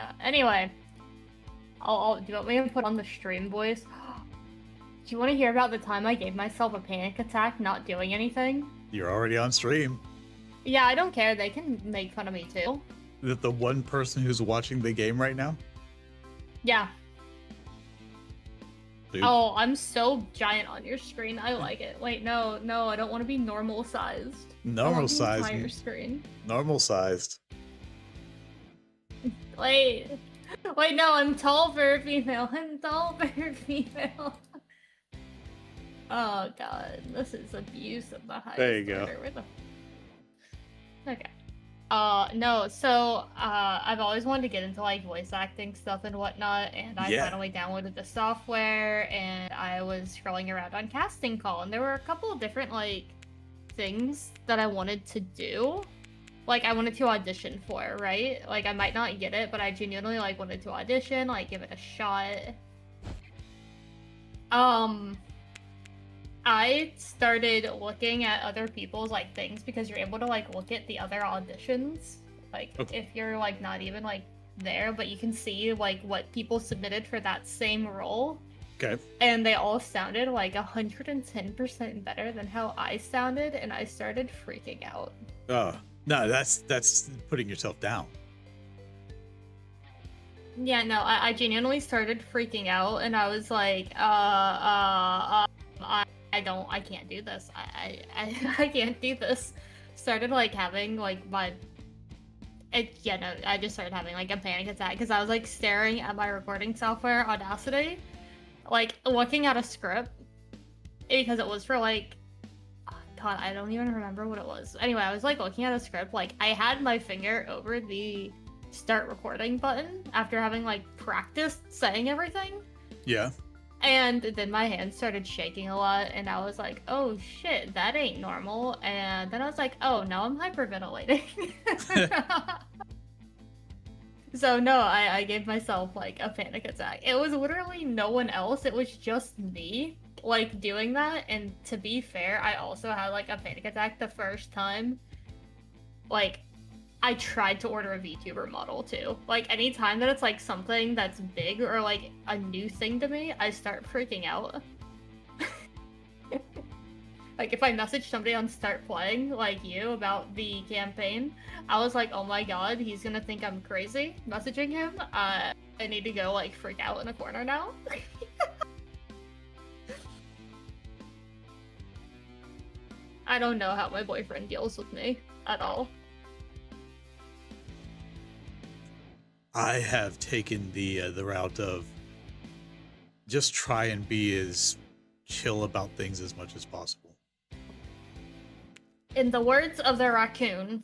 Yeah. Anyway, do you want me to put on the stream voice? Do you want to hear about the time I gave myself a panic attack not doing anything? You're already on stream. Yeah, I don't care. They can make fun of me too. Is it the one person who's watching the game right now? Yeah. Dude. Oh, I'm so giant on your screen. I like it. Wait, no, I don't want to be normal sized. Normal sized. Entire screen. Normal sized. Wait, no, I'm tall for a female. I'm tall for a female. Oh god, this is abuse of the highest There you go. order. Where the... Okay. No, so, I've always wanted to get into, like, voice acting stuff and whatnot, and I finally downloaded the software, and I was scrolling around on Casting Call, and there were a couple of different, like, things that I wanted to do. Like, I wanted to audition for, right? Like, I might not get it, but I genuinely, like, wanted to audition, like, give it a shot. I started looking at other people's, like, things, because you're able to, like, look at the other auditions. Like, if you're, like, not even, like, there, but you can see, like, what people submitted for that same role. Okay. And they all sounded, like, 110% better than how I sounded, and I started freaking out. Oh, no, that's putting yourself down. Yeah, no, I genuinely started freaking out, and I was like, I can't do this. I can't do this. Started, like, having, like, I just started having, like, a panic attack, because I was, like, staring at my recording software, Audacity, like, looking at a script, because it was for, like, oh, God, I don't even remember what it was. Anyway, I was, like, looking at a script, like, I had my finger over the start recording button after having, like, practiced saying everything. Yeah. And then my hands started shaking a lot, and I was like, oh shit, that ain't normal. And then I was like, oh, now I'm hyperventilating. So no, I gave myself, like, a panic attack. It was literally no one else, it was just me, like, doing that. And to be fair, I also had, like, a panic attack the first time, like, I tried to order a VTuber model too. Like, anytime that it's, like, something that's big or, like, a new thing to me, I start freaking out. Like, if I message somebody on Start Playing, like you, about the campaign, I was like, oh my god, he's gonna think I'm crazy messaging him. I need to go, like, freak out in a corner now. I don't know how my boyfriend deals with me at all. I have taken the route of just try and be as chill about things as much as possible. In the words of the raccoon,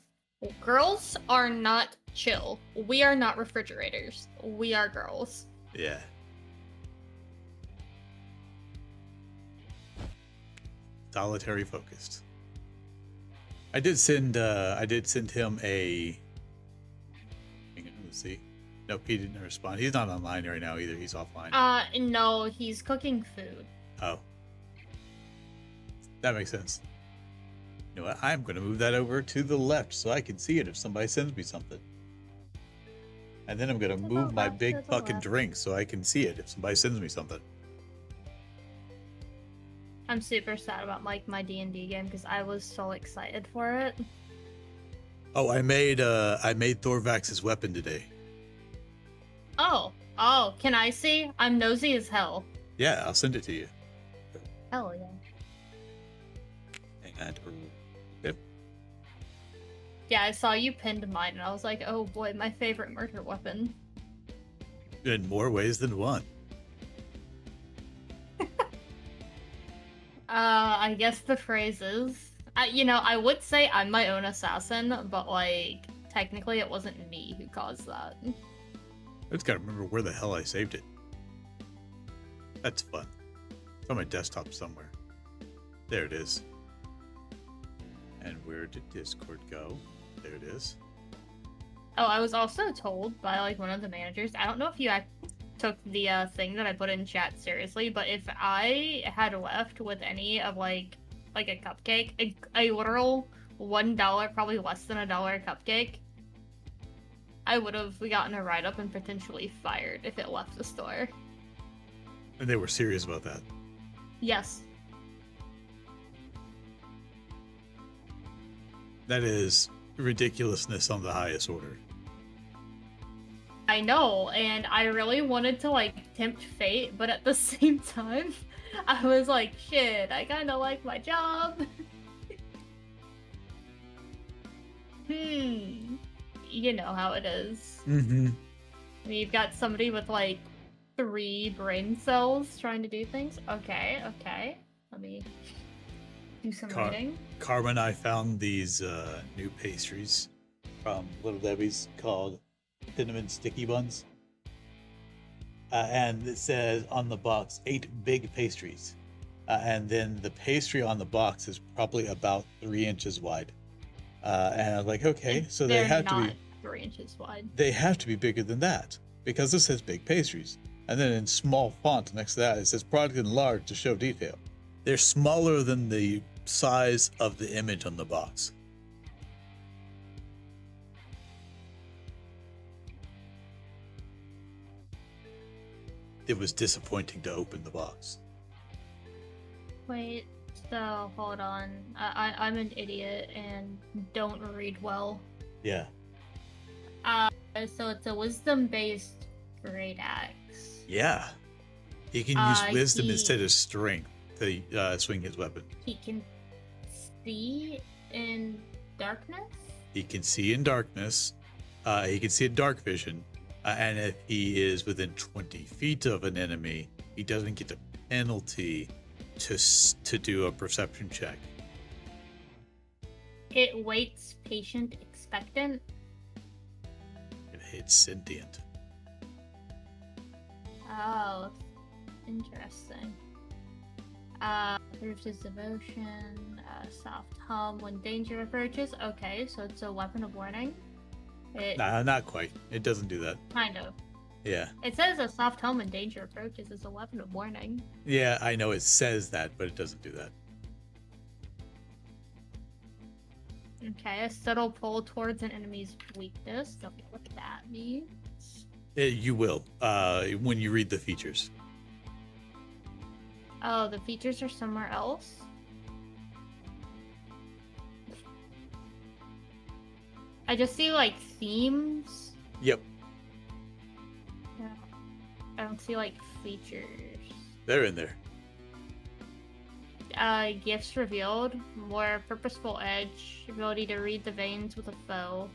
girls are not chill. We are not refrigerators. We are girls. Yeah. Solitary focused. I did send him a. Hang on, let's see. Nope, he didn't respond. He's not online right now either. He's offline. No, he's cooking food. Oh. That makes sense. You know what? I'm going to move that over to the left so I can see it if somebody sends me something. And then I'm going to move my big fucking drink so I can see it if somebody sends me something. I'm super sad about, like, my D&D game because I was so excited for it. Oh, I made Thorvax's weapon today. Oh, can I see? I'm nosy as hell. Yeah, I'll send it to you. Hell yeah. Hang on. Yep. Yeah, I saw you pinned mine, and I was like, oh boy, my favorite murder weapon. In more ways than one. I guess the phrase is... I would say I'm my own assassin, but, like, technically it wasn't me who caused that. I just gotta remember where the hell I saved it. That's fun. It's on my desktop somewhere. There it is. And where did Discord go? There it is. Oh, I was also told by, like, one of the managers, I don't know if you took the thing that I put in chat seriously, but if I had left with any of, like a cupcake, a literal $1, probably less than $1 cupcake, I would have gotten a write-up and potentially fired if it left the store. And they were serious about that. Yes. That is ridiculousness on the highest order. I know, and I really wanted to like tempt fate, but at the same time, I was like, shit, I kind of like my job. You know how it is. Mm-hmm. You've got somebody with like 3 brain cells trying to do things. Okay. Let me do some reading. Karma and I found these new pastries from Little Debbie's called cinnamon sticky buns. And it says on the box 8 big pastries. And then the pastry on the box is probably about 3 inches wide. And I'm like, okay, so they have to be 3 inches wide. They have to be bigger than that because this says big pastries. And then in small font next to that, it says product in large to show detail. They're smaller than the size of the image on the box. It was disappointing to open the box. Wait, so hold on. I'm an idiot and don't read well. Yeah. So it's a wisdom-based great axe. Yeah. He can use wisdom instead of strength to swing his weapon. He can see in darkness? He can see in darkness. He can see in dark vision. And if he is within 20 feet of an enemy, he doesn't get a penalty to do a perception check. It waits patient expectant. It's sentient. Oh, interesting. Proves his devotion, soft hum when danger approaches. Okay, so it's a weapon of warning. Nah, not quite. It doesn't do that. Kind of. Yeah. It says a soft hum when danger approaches is a weapon of warning. Yeah, I know it says that, but it doesn't do that. Okay, a subtle pull towards an enemy's weakness. Don't know what that means. You will, when you read the features. Oh, the features are somewhere else? I just see, like, themes. Yep. Yeah. I don't see, like, features. They're in there. Gifts revealed. More purposeful edge. Ability to read the veins with a foe.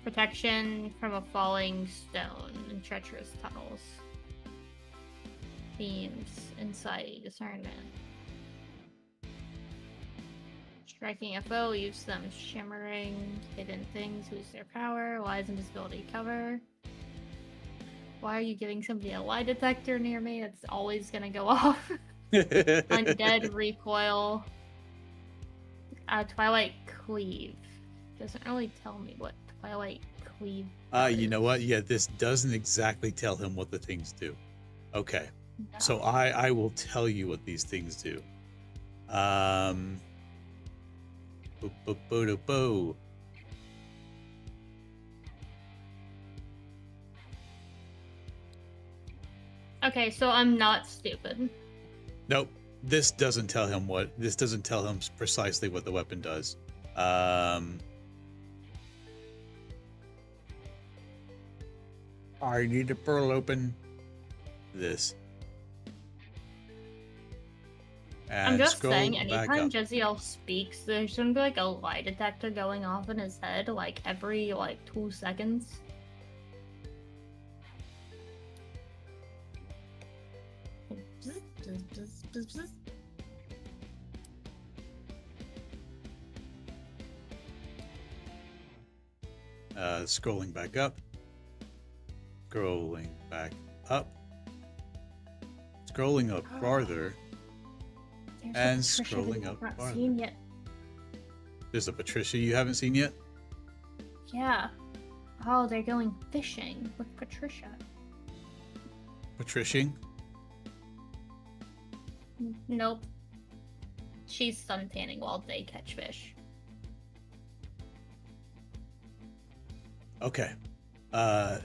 Protection from a falling stone and treacherous tunnels. Themes. Insight. Discernment. Striking a foe leaves them shimmering. Hidden things lose their power. Lies invisibility cover. Why are you giving somebody a lie detector near me? It's always gonna go off. Undead recoil. Twilight cleave. Doesn't really tell me what Twilight cleave does. You know what? Yeah, this doesn't exactly tell him what the things do. Okay. No. So I will tell you what these things do. Bo. Okay, so I'm not stupid. Nope. This doesn't tell him precisely what the weapon does. I need to pearl open this. And I'm just scroll saying, back anytime up. Jeziel speaks, there's gonna be like a lie detector going off in his head, like every 2 seconds. Scrolling back up. Scrolling back up. Scrolling up farther. There's And a Patricia scrolling that up I've not farther. seen yet. There's a Patricia you haven't seen yet? Yeah. Oh, they're going fishing with Patricia. Patrician? Nope. She's suntanning while they catch fish. Okay.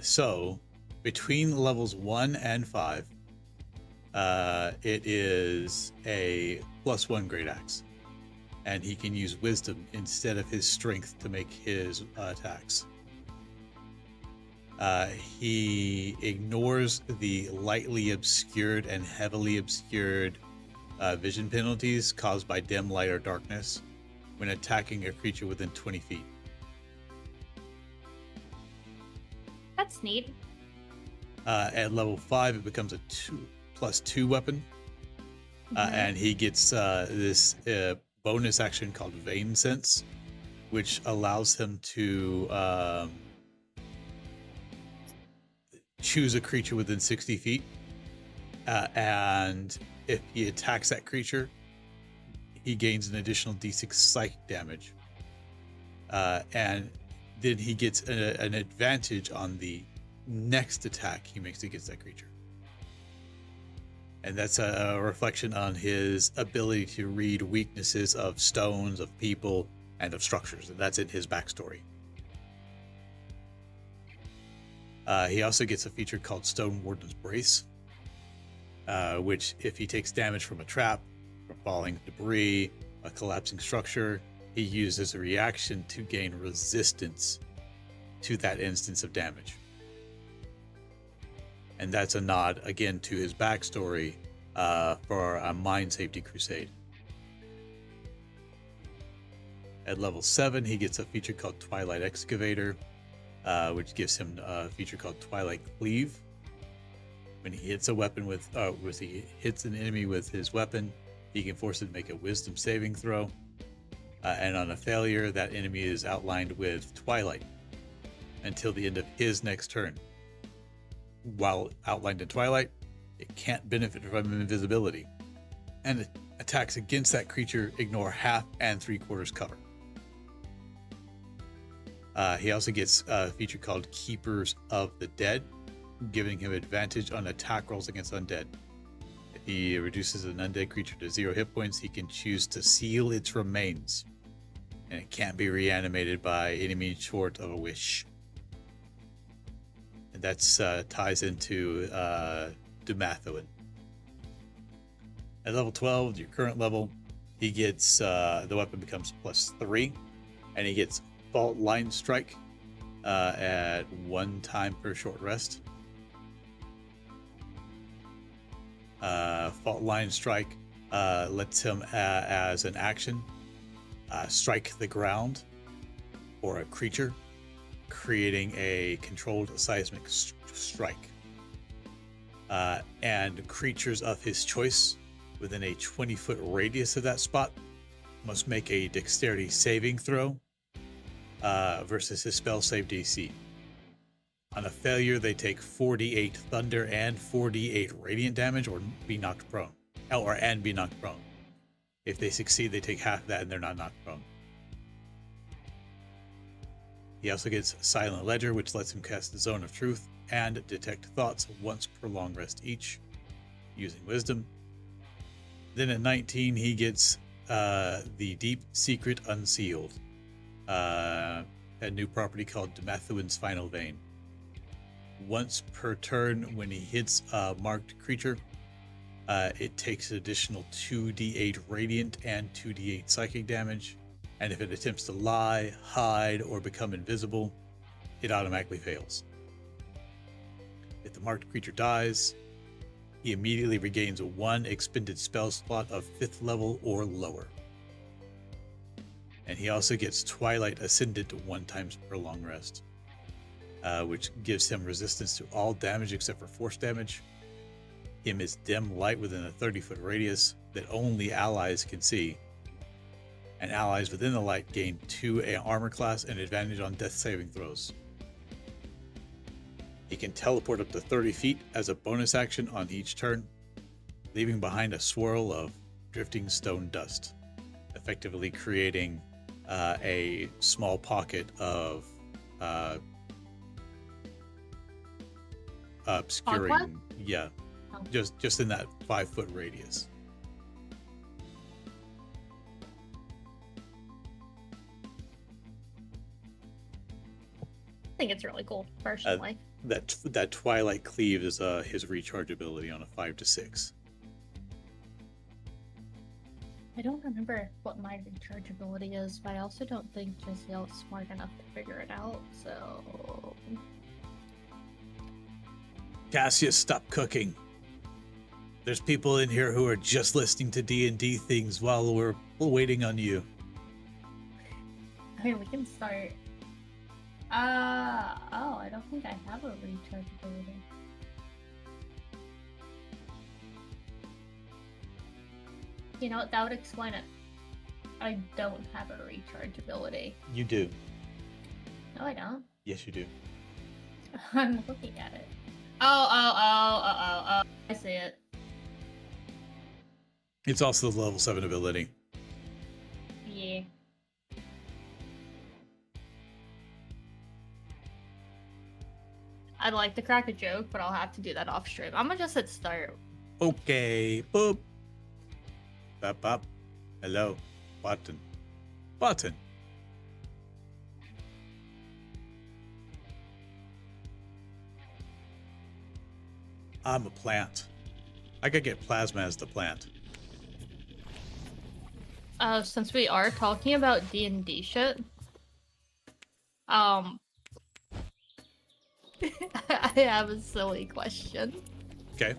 So between levels 1 and 5, it is a +1 great axe, and he can use wisdom instead of his strength to make his attacks. He ignores the lightly obscured and heavily obscured vision penalties caused by dim light or darkness when attacking a creature within 20 feet. That's neat. At level 5, it becomes a +2 weapon, and he gets this bonus action called Vein Sense, which allows him to choose a creature within 60 feet, and if he attacks that creature, he gains an additional d6 psychic damage, and then he gets an advantage on the next attack he makes against that creature. And that's a reflection on his ability to read weaknesses of stones, of people, and of structures, and that's in his backstory. He also gets a feature called Stone Warden's Brace, which, if he takes damage from a trap, from falling debris, a collapsing structure, he uses a reaction to gain resistance to that instance of damage. And that's a nod, again, to his backstory for a Mine Safety Crusade. At level 7, he gets a feature called Twilight Excavator, which gives him a feature called Twilight Cleave. When he hits a weapon he hits an enemy with his weapon, he can force it to make a Wisdom saving throw. And on a failure, that enemy is outlined with Twilight until the end of his next turn. While outlined in Twilight, it can't benefit from invisibility, and attacks against that creature ignore half and 3/4 cover. He also gets a feature called Keepers of the Dead, giving him advantage on attack rolls against undead. If he reduces an undead creature to 0 hit points, he can choose to seal its remains, and it can't be reanimated by any means short of a wish. And that's ties into Dumathoin. At level 12, your current level, he gets the weapon becomes +3, and he gets Fault Line Strike at 1 time per short rest. Fault Line Strike lets him, as an action, strike the ground or a creature, creating a controlled seismic strike. And creatures of his choice within a 20-foot radius of that spot must make a dexterity saving throw versus his spell save DC. On a failure, they take 4d8 thunder and 4d8 radiant damage, or be knocked prone. And be knocked prone. If they succeed, they take half of that and they're not knocked prone. He also gets Silent Ledger, which lets him cast the Zone of Truth and Detect Thoughts once per long rest each, using Wisdom. Then at 19, he gets the Deep Secret Unsealed, a new property called Dumathoin's Final Vein. Once per turn, when he hits a marked creature, it takes an additional 2d8 radiant and 2d8 psychic damage, and if it attempts to lie, hide, or become invisible, it automatically fails. If the marked creature dies, he immediately regains 1 expended spell slot of 5th level or lower. And he also gets Twilight Ascendant 1 times per long rest, which gives him resistance to all damage except for force damage. He emits dim light within a 30-foot radius that only allies can see, and allies within the light gain 2 armor class and advantage on death saving throws. He can teleport up to 30 feet as a bonus action on each turn, leaving behind a swirl of drifting stone dust, effectively creating a small pocket of obscuring, just in that 5-foot radius. think it's really cool, personally. That Twilight Cleave is his recharge ability on a 5 to 6. I don't remember what my recharge ability is, but I also don't think Jezziel's smart enough to figure it out, so... Cassius, stop cooking. There's people in here who are just listening to D&D things while we're waiting on you. I mean, we can start... oh, I don't think I have a recharge ability. You know what, that would explain it. I don't have a recharge ability. You do. No, I don't. Yes, you do. I'm looking at it. Oh, I see it. It's also the level 7 ability. Yeah. I'd like to crack a joke, but I'll have to do that off stream. I'm gonna just hit start. Okay. Boop. Bop, bop. Hello. Button. Button. I'm a plant. I could get plasma as the plant. Since we are talking about D&D shit, I have a silly question. Okay.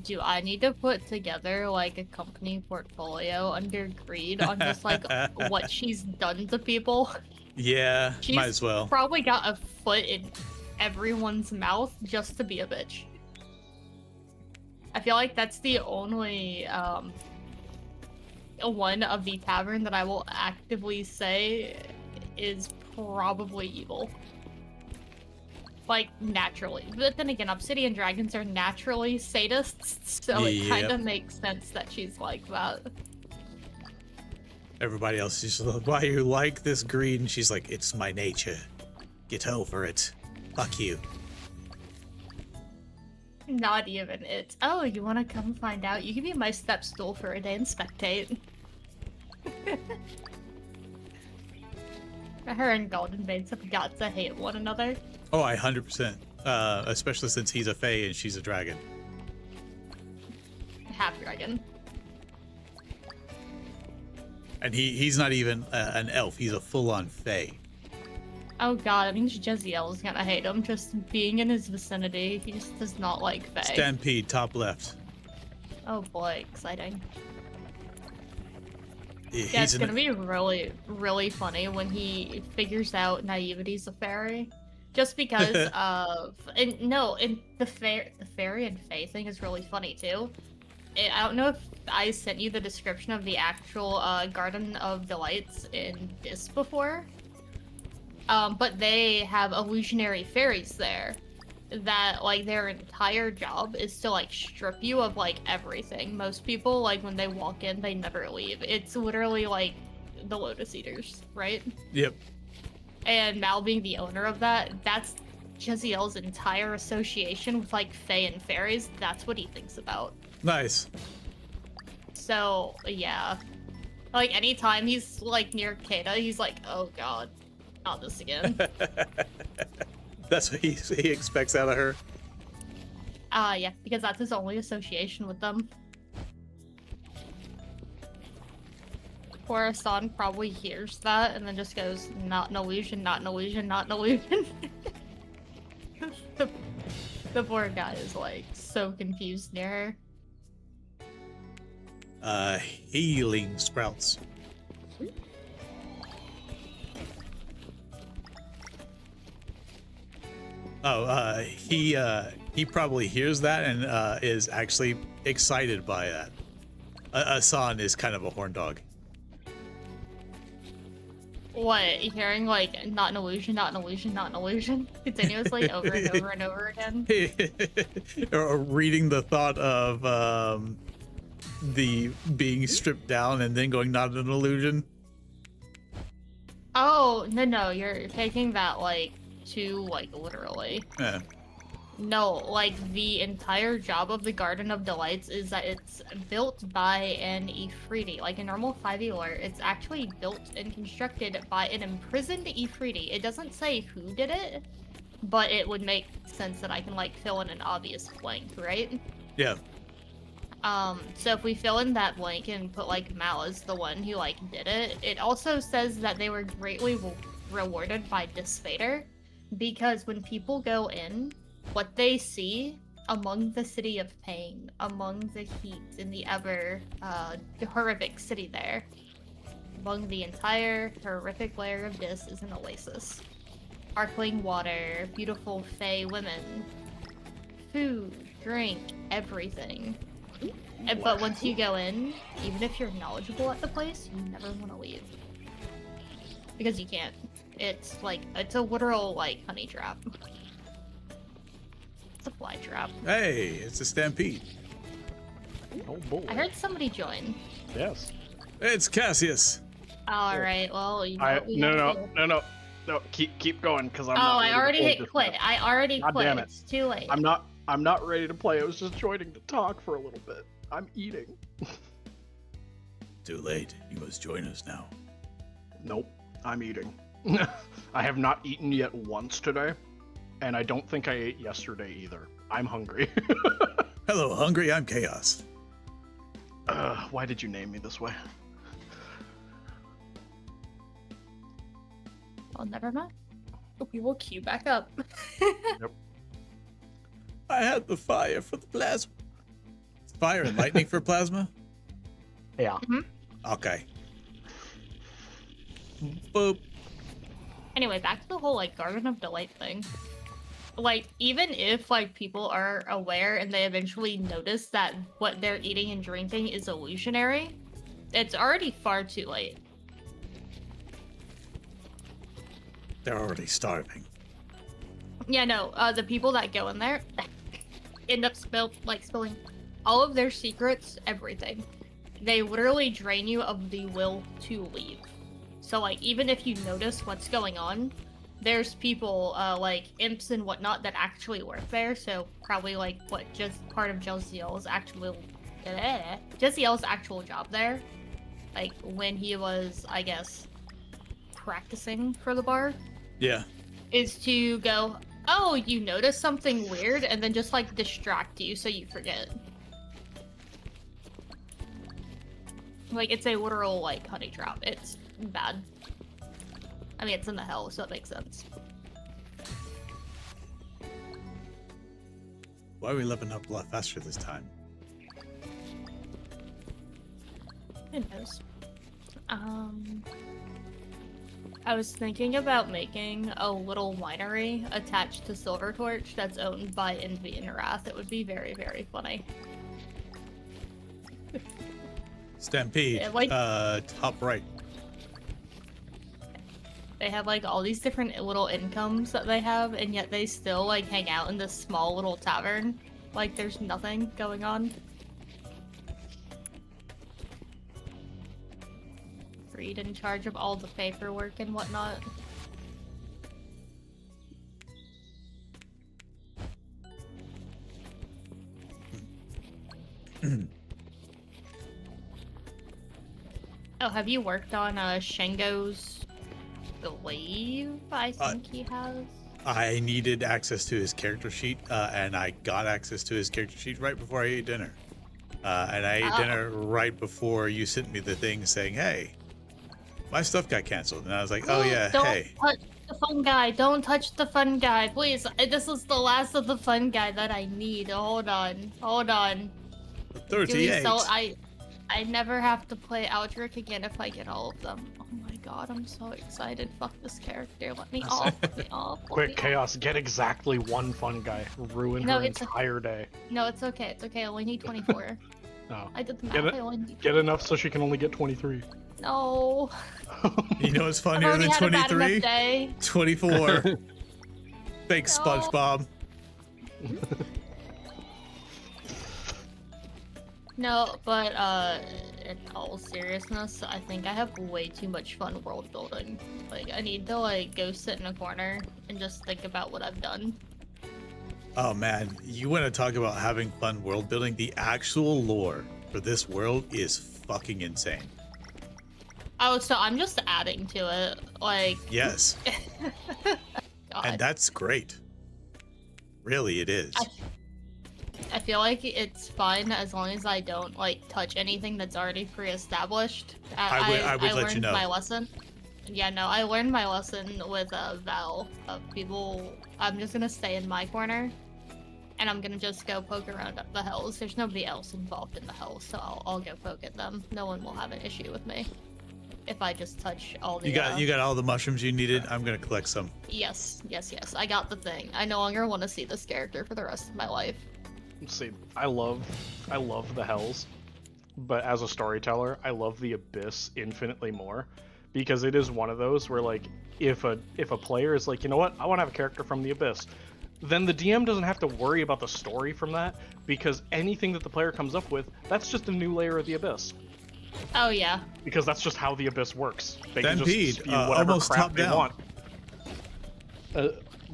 Do I need to put together like a company portfolio under greed on just like what she's done to people? Yeah, She's might as well. probably got a foot in everyone's mouth just to be a bitch. I feel like that's the only one of the tavern that I will actively say is probably evil. Like, naturally. But then again, Obsidian Dragons are naturally sadists, so it kind of makes sense that she's like that. Everybody else is like, why you like this greed? And she's like, it's my nature. Get over it. Fuck you. Not even. It's, oh, you want to come find out? You can be my step stool for a day and spectate. Her and Golden Veins have got to hate one another. Oh, 100%. Especially since he's a fae and she's a dragon. Half dragon. And he's not even an elf. He's a full-on fae. Oh god, I mean Jezziel is gonna hate him just being in his vicinity. He just does not like fae. Stampede, top left. Oh boy, exciting. Yeah, it's gonna be really, really funny when he figures out Naivity's a fairy. Just because of... And the fairy and fae thing is really funny too. I don't know if I sent you the description of the actual Garden of Delights in this before. But they have illusionary fairies there that, like, their entire job is to, like, strip you of, like, everything. Most people, like, when they walk in, they never leave. It's literally, like, the Lotus Eaters, right? Yep. And Mal being the owner of that, that's Jezziel's entire association with, like, fae and fairies. That's what he thinks about. Nice. So, yeah. Like, anytime he's, like, near Kata, he's like, oh god. Not this again. That's what he expects out of her. Yeah, because that's his only association with them. Coruscant probably hears that and then just goes, not an illusion, not an illusion, not an illusion. the poor guy is like so confused near her. Healing sprouts. Oh, he probably hears that and is actually excited by that. Asan is kind of a horn dog. What, hearing like not an illusion, not an illusion, not an illusion continuously over and over and over again? Or reading the thought of the being stripped down and then going not an illusion. Oh, no, you're taking that like too like literally. Yeah. No, like the entire job of the Garden of Delights is that it's built by an Ifriti. Like a normal 5e lore, it's actually built and constructed by an imprisoned Ifriti. It doesn't say who did it, but it would make sense that I can like fill in an obvious blank, right? Yeah. So if we fill in that blank and put like Mal as the one who like did it, it also says that they were greatly rewarded by Disfader, because when people go in, what they see among the city of pain, among the heat in the ever horrific city there, among the entire horrific layer of Dis is an oasis. Sparkling water, beautiful fey women, food, drink, everything. But once you go in, even if you're knowledgeable at the place, you never want to leave. Because you can't. It's like, it's a literal, like, honey trap. It's a fly trap. Hey, it's a stampede. Oh boy. I heard somebody join. Yes. It's Cassius. Alright, well, you know what we gotta do. No, keep going, because I'm Oh, not I ready to already play hit just quit. yet. I already God quit. damn it. It's too late. I'm not ready to play. I was just joining to talk for a little bit. I'm eating. Too late. You must join us now. Nope, I'm eating. I have not eaten yet once today, and I don't think I ate yesterday either. I'm hungry. Hello, hungry. I'm Chaos. Why did you name me this way? Well, never mind. We will queue back up. Yep. I had the fire for the plasma. Fire and lightning for plasma? Yeah. Okay. Boop. Anyway, back to the whole, like, Garden of Delight thing. Like, even if, like, people are aware and they eventually notice that what they're eating and drinking is illusionary, it's already far too late. They're already starving. Yeah, no, the people that go in there end up spilling all of their secrets, everything. They literally drain you of the will to leave. So, like, even if you notice what's going on, there's people, like, imps and whatnot that actually work there, so probably, like, what, just part of Josiel's Josiel's actual job there, like, when he was, I guess, practicing for the bar, Yeah. is to go, oh, you notice something weird, and then just, like, distract you so you forget. Like, it's a literal, like, honey trap. It's bad. I mean, it's in the hell, so it makes sense. Why are we leveling up a lot faster this time? Who knows? I was thinking about making a little winery attached to Silvertorch that's owned by Envy and Wrath. It would be very, very funny. Stampede. Yeah, like- Top right. They have, like, all these different little incomes that they have, and yet they still, like, hang out in this small little tavern. Like, there's nothing going on. Reed in charge of all the paperwork and whatnot. Oh, have you worked on Shengo's Believe? I think he has. I needed access to his character sheet, and I got access to his character sheet right before I ate dinner. And I ate dinner right before you sent me the thing saying, hey, my stuff got canceled. And I was like, oh yeah, Don't hey. touch the fun guy. Don't touch the fun guy. Please, this is the last of the fun guy that I need. Hold on. Hold on. 38. So I never have to play Aldrich again if I get all of them. Oh my god, I'm so excited. Fuck this character. Let me off. Let me off. let Quick, me Chaos, get exactly one fun guy. Ruin No, her it's- entire day. No, it's okay. It's okay. I only need 24. No. I did the Get math. it- I only need Get enough so she can only get 23. No. You know what's I've funnier already than had a bad 23? enough day. 24. Fake No. SpongeBob. No, but in all seriousness, I think I have way too much fun world building. Like, I need to, like, go sit in a corner and just think about what I've done. Oh man, you want to talk about having fun world building? The actual lore for this world is fucking insane. Oh, so I'm just adding to it, like. Yes, God. and that's great. Really, it is. I feel like it's fun as long as I don't like touch anything that's already pre-established. I would let you learned know. my lesson. Yeah, no, I learned my lesson with Val. People, I'm just gonna stay in my corner, and I'm gonna just go poke around up the hills. There's nobody else involved in the hills, so I'll go poke at them. No one will have an issue with me if I just touch all the. You got all the mushrooms you needed. I'm gonna collect some. Yes. I got the thing. I no longer want to see this character for the rest of my life. See, I love the Hells, but as a storyteller, I love the Abyss infinitely more, because it is one of those where, like, if a player is like, you know what, I want to have a character from the Abyss, then the DM doesn't have to worry about the story from that, because anything that the player comes up with, that's just a new layer of the Abyss. Oh yeah. Because that's just how the Abyss works. They Stampede, can just spew whatever almost crap top they down. want.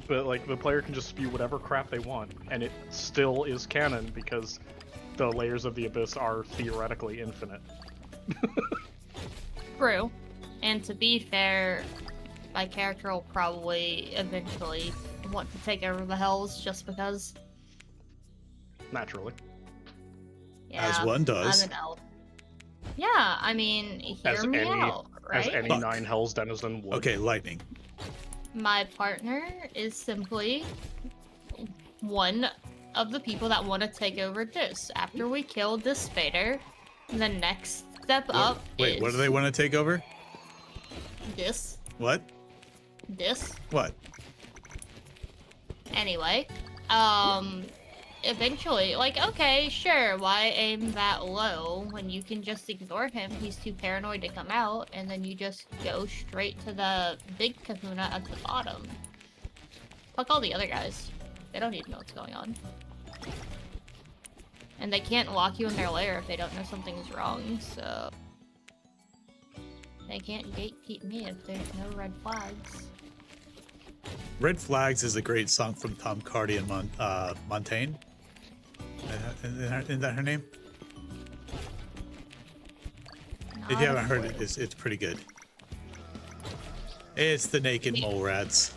But like the player can just spew whatever crap they want, and it still is canon because the layers of the Abyss are theoretically infinite. True. And to be fair, my character will probably eventually want to take over the Hells just because. Naturally. Yeah, As one does. I'm an elf. Yeah, I mean, hear As me any- out, right? As any Fuck. 9 Hells denizen would. Okay, lightning. My partner is simply one of the people that want to take over this. After we kill this Spader, the next step up Wait, is what do they want to take over? this. What? This. What? Anyway, eventually, like, okay, sure, why aim that low when you can just ignore him? He's too paranoid to come out, and then you just go straight to the big kahuna at the bottom. Fuck all the other guys. They don't need to know what's going on. And they can't lock you in their lair if they don't know something's wrong, so... They can't gatekeep me if there's no red flags. Red Flags is a great song from Tom Cardy and Montaigne. Isn't that her name? If you haven't heard it, it's pretty good. It's the Naked Mole Rats.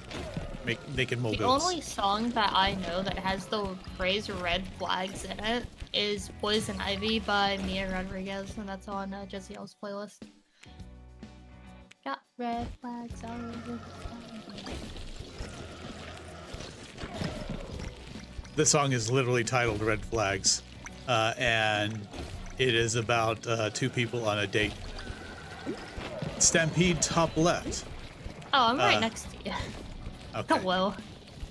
Naked Mole The Goats. only song that I know that has the phrase red flags in it is Poison Ivy by Mia Rodriguez, and that's on Jesse L's playlist. Got red flags all over. The song is literally titled Red Flags, and it is about two people on a date. Stampede, top left. Oh, I'm right next to you. Okay. Hello.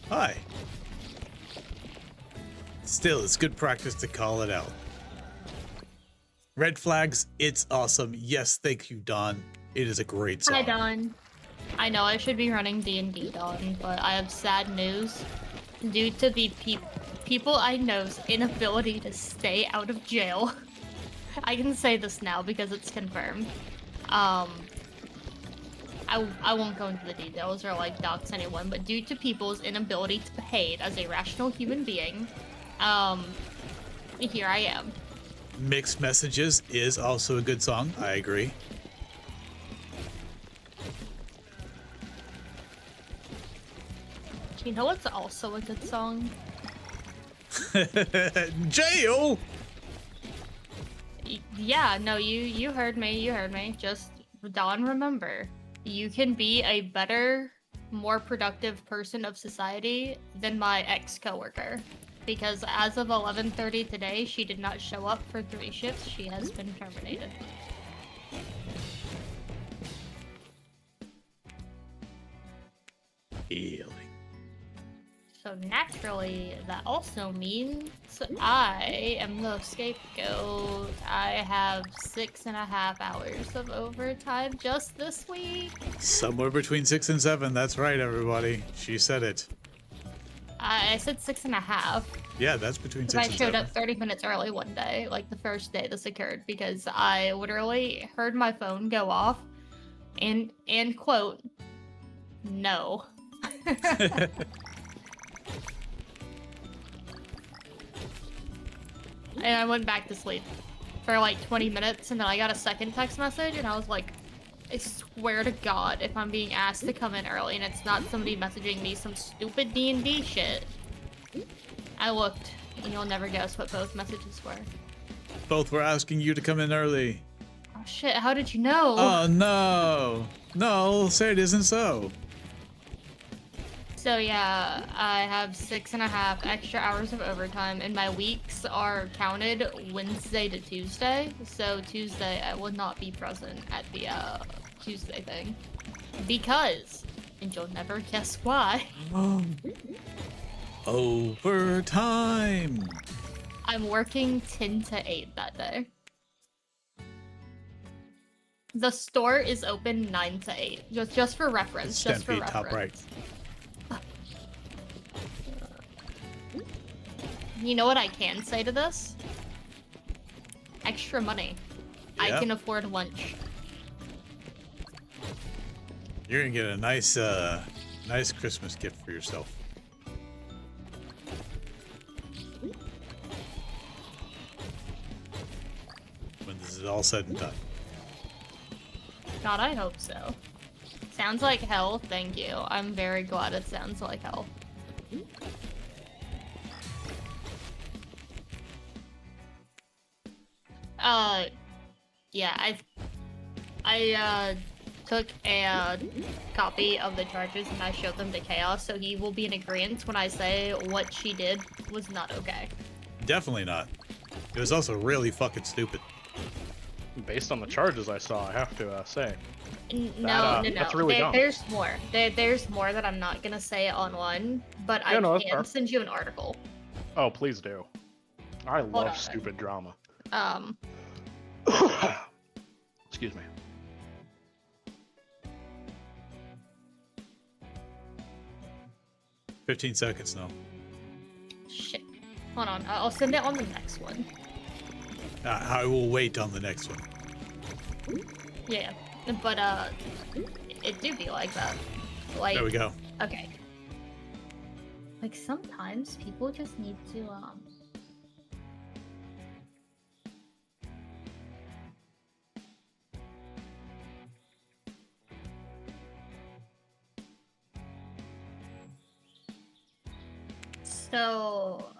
Hi. Still, it's good practice to call it out. Red Flags, it's awesome. Yes, thank you, Don. It is a great song. Hi, Don. I know I should be running D&D, Don, but I have sad news. Due to the people I know's inability to stay out of jail. I can say this now because it's confirmed. I won't go into the details or like dox anyone, but due to people's inability to behave as a rational human being, here I am. Mixed Messages is also a good song. I agree. You know what's also a good song? Jail! Yeah, no, you heard me. Just, Don, remember, you can be a better, more productive person of society than my ex-coworker. Because as of 11:30 today, she did not show up for 3 shifts. She has been terminated. Healing. So naturally, that also means I am the scapegoat. I have 6.5 hours of overtime just this week. Somewhere between 6 and 7. That's right, everybody. She said it. I said 6.5. Yeah, that's between 6 I and showed 7. up 30 minutes early one day, like the first day this occurred, because I literally heard my phone go off and quote, no. and I went back to sleep for like 20 minutes, and then I got a second text message, and I was like, I swear to God, if I'm being asked to come in early and it's not somebody messaging me some stupid D&D shit. I looked, and you'll never guess what both messages were. Both were asking you to come in early. Oh shit, how did you know? Oh no. No, say it isn't so. So yeah, I have 6.5 extra hours of overtime, and my weeks are counted Wednesday to Tuesday. So Tuesday I will not be present at the Tuesday thing. Because, and you'll never guess why, Overtime. I'm working 10 to 8 that day. The store is open 9 to 8. Just for reference. Just for Stampede top right. reference. You know what I can say to this? Extra money. I Yeah. can afford lunch. You're gonna get a nice nice Christmas gift for yourself. When this is all said and done. God, I hope so. Sounds like hell, thank you. I'm very glad it sounds like hell. Yeah, I took a copy of the charges and I showed them to Chaos, so he will be in agreement when I say what she did was not okay. Definitely not. It was also really fucking stupid. Based on the charges I saw, I have to say. No. That's really dumb. There's more. There's more that I'm not gonna say online, but Yeah, no, I that's can fair. send you an article. Oh, please do. I on love then. stupid drama. Excuse me. $15 seconds now. Shit. Hold on, I'll send it on the next one. I will wait on the next one. Yeah, but it do be like that. Like, There we go. okay. Like sometimes people just need to So,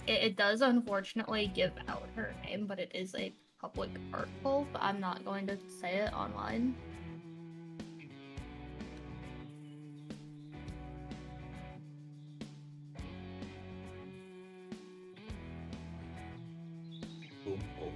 it does unfortunately give out her name, but it is a public article, but I'm not going to say it online. Boom, boom.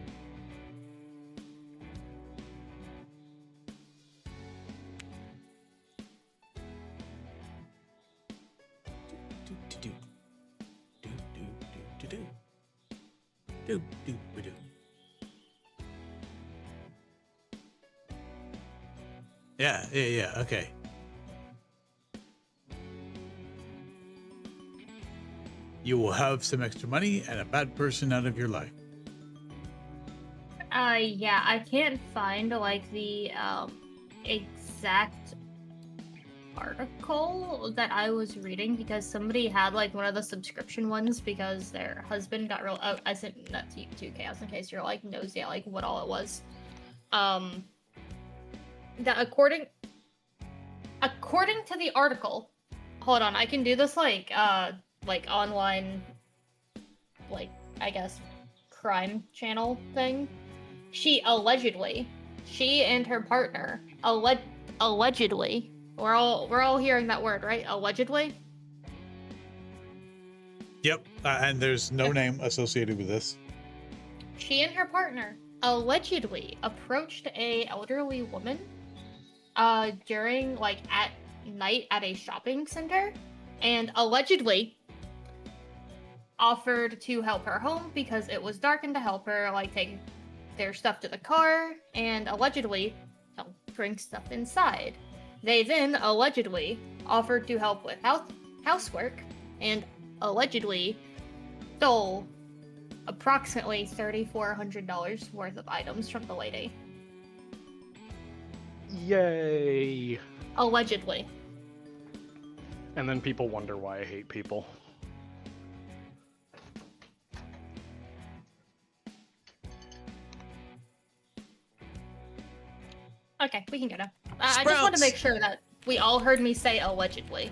Yeah, okay. You will have some extra money and a bad person out of your life. Yeah, I can't find like the exact article that I was reading because somebody had like one of the subscription ones because their husband got real. Oh, I sent that to you too, Chaos, in case you're like nosy at like what all it was. That according to the article, hold on, I can do this like online, like I guess crime channel thing. She and her partner allegedly. We're all hearing that word, right? Allegedly. Yep, and there's no name associated with this. She and her partner allegedly approached a elderly woman during like at night at a shopping center and allegedly offered to help her home because it was dark and to help her like take their stuff to the car and allegedly bring stuff inside. They then allegedly offered to help with housework and allegedly stole approximately $3,400 worth of items from the lady. Yay! Allegedly. And then people wonder why I hate people. Okay, we can go now. I just want to Sprouts! make sure that we all heard me say allegedly.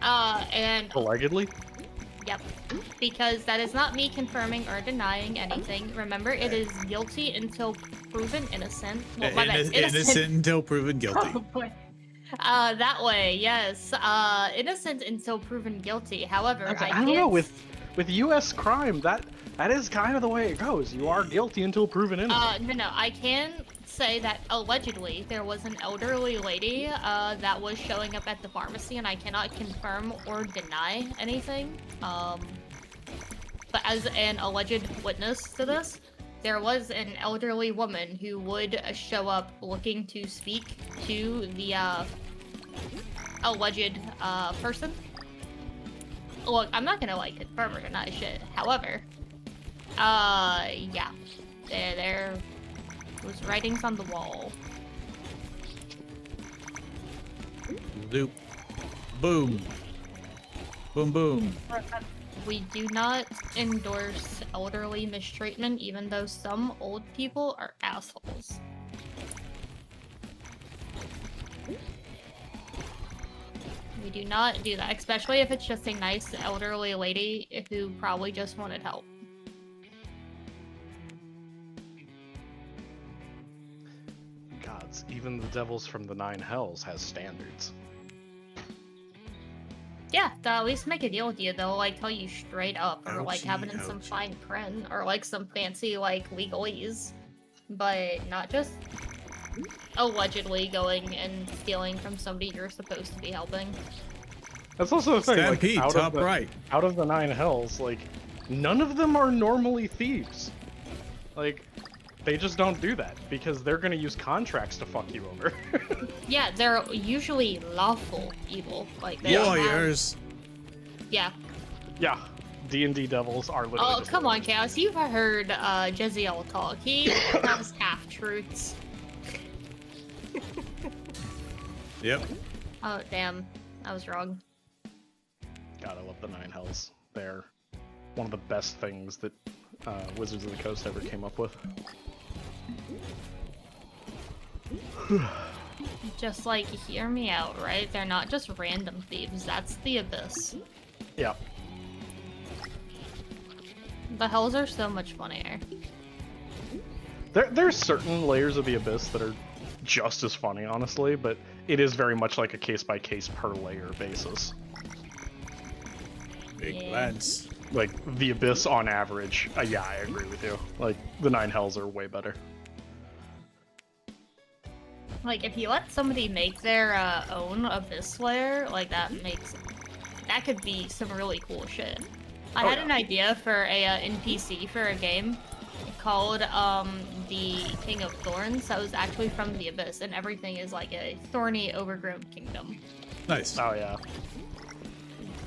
And Allegedly? yep, because that is not me confirming or denying anything. Remember, it is guilty until proven innocent. Well, my bad, Innocent until proven guilty. Oh, boy. That way, yes. Innocent until proven guilty. However, I don't know, with U.S. crime, that is kind of the way it goes. You are guilty until proven innocent. no, I can say that allegedly there was an elderly lady that was showing up at the pharmacy, and I cannot confirm or deny anything. But as an alleged witness to this, there was an elderly woman who would show up looking to speak to the alleged person. Look, I'm not gonna like confirm or deny shit. However, yeah, there was writings on the wall. Zoop. Boom. Boom, boom. We do not endorse elderly mistreatment, even though some old people are assholes. We do not do that, especially if it's just a nice elderly lady who probably just wanted help. Gods, even the devils from the Nine Hells has standards. Yeah, at least make a deal with you though, like tell you straight up, or like Ouchie, have it in some ouchie. fine print, or like some fancy like legalese, but not just allegedly going and stealing from somebody you're supposed to be helping. That's also the thing. Stampede, like, top right. Out of the Nine Hells, like, none of them are normally thieves. Like, they just don't do that because they're gonna use contracts to fuck you over. Yeah, they're usually lawful evil, like they don't have- Warriors. Yeah. Yeah, D&D devils are literally. Oh, just come on, lawyers. Chaos. You've heard Jeziel talk. He has half truths. Yep. Oh, damn. I was wrong. God, I love the Nine Hells. They're one of the best things that Wizards of the Coast ever came up with. Just like, hear me out, right? They're not just random thieves. That's the Abyss. Yeah. The Hells are so much funnier. There's certain layers of the Abyss that are just as funny, honestly, but it is very much like a case-by-case per layer basis. Big Yeah. lads. Like, the Abyss on average, yeah, I agree with you. Like, the Nine Hells are way better. Like, if you let somebody make their own Abyss layer, like, that could be some really cool shit. I Oh, had yeah. an idea for a NPC for a game called the King of Thorns that was actually from the Abyss, and everything is like a thorny, overgrown kingdom Nice. Oh, yeah.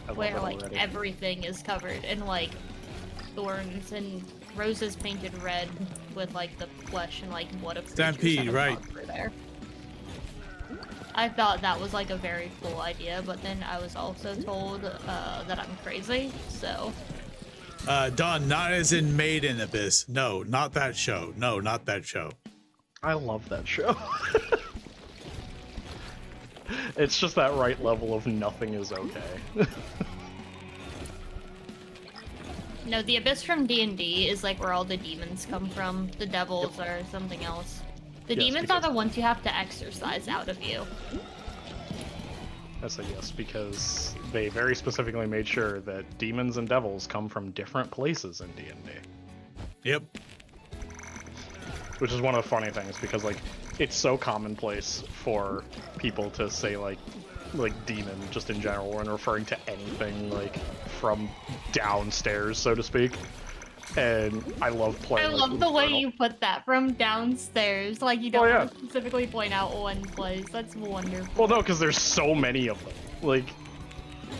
I love where it like already. everything is covered in like thorns and roses painted red with like the flesh and like blood of creatures Stampede, that have right. gone through there. I thought that was like a very cool idea, but then I was also told that I'm crazy, so Don, not as in Made in Abyss. No, not that show. No, not that show. I love that show. It's just that right level of nothing is okay. no, the Abyss from D&D is like where all the demons come from. The devils are something else. The Yes, demons are because- the ones you have to exorcise out of you. I say yes, because they very specifically made sure that demons and devils come from different places in D&D. Yep. Which is one of the funny things, because, like, it's so commonplace for people to say, like demon, just in general, when referring to anything, like, from downstairs, so to speak. And I love playing. I like, love the way Infernal. you put that, from downstairs. Like, you don't yeah. want to specifically point out one place. That's wonderful. Well, no, because there's so many of them. Like,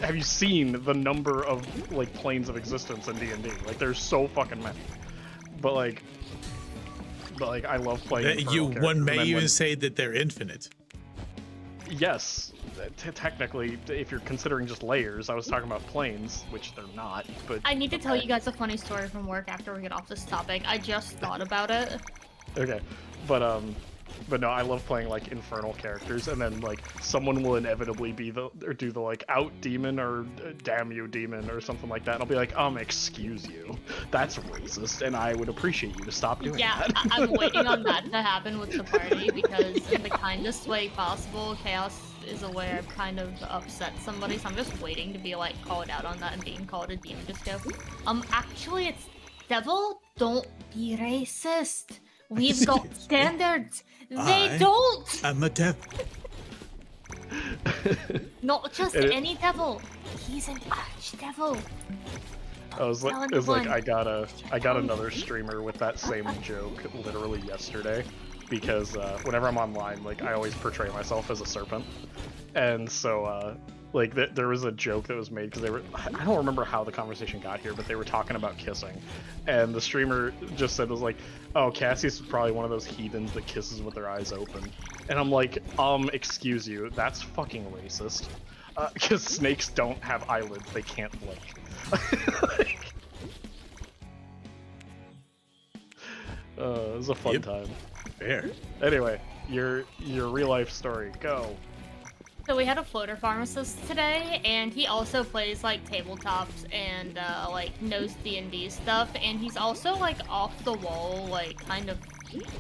have you seen the number of, like, planes of existence in D&D? Like, there's so fucking many. But I love playing. Infernal characters, One may and then even when- say that they're infinite. Yes, technically, if you're considering just layers, I was talking about planes, which they're not. But I need to tell you guys a funny story from work after we get off this topic. I just thought about it. Okay, but no, I love playing like infernal characters, and then like someone will inevitably be the or do the like out demon or damn you demon or something like that. And I'll be like, excuse you, that's racist, and I would appreciate you to stop doing Yeah, that. I'm waiting on that to happen with the party because in the kindest way possible, Chaos is aware I've kind of upset somebody, so I'm just waiting to be like called out on that and being called a demon disco. Actually, it's devil. Don't be racist. We've got standards. They don't. I'm a devil. Not just any devil. He's an archdevil. It was like I got another streamer with that same joke literally yesterday, because whenever I'm online, like I always portray myself as a serpent, and so like there was a joke that was made because I don't remember how the conversation got here, but they were talking about kissing, and the streamer just said, was like, oh, Cassie's probably one of those heathens that kisses with their eyes open, and I'm like, excuse you, that's fucking racist, because snakes don't have eyelids, they can't blink. It was a fun time. Fair. Anyway, your real life story, go. So we had a floater pharmacist today, and he also plays like tabletops and like knows D&D stuff, and he's also like off the wall, like kind of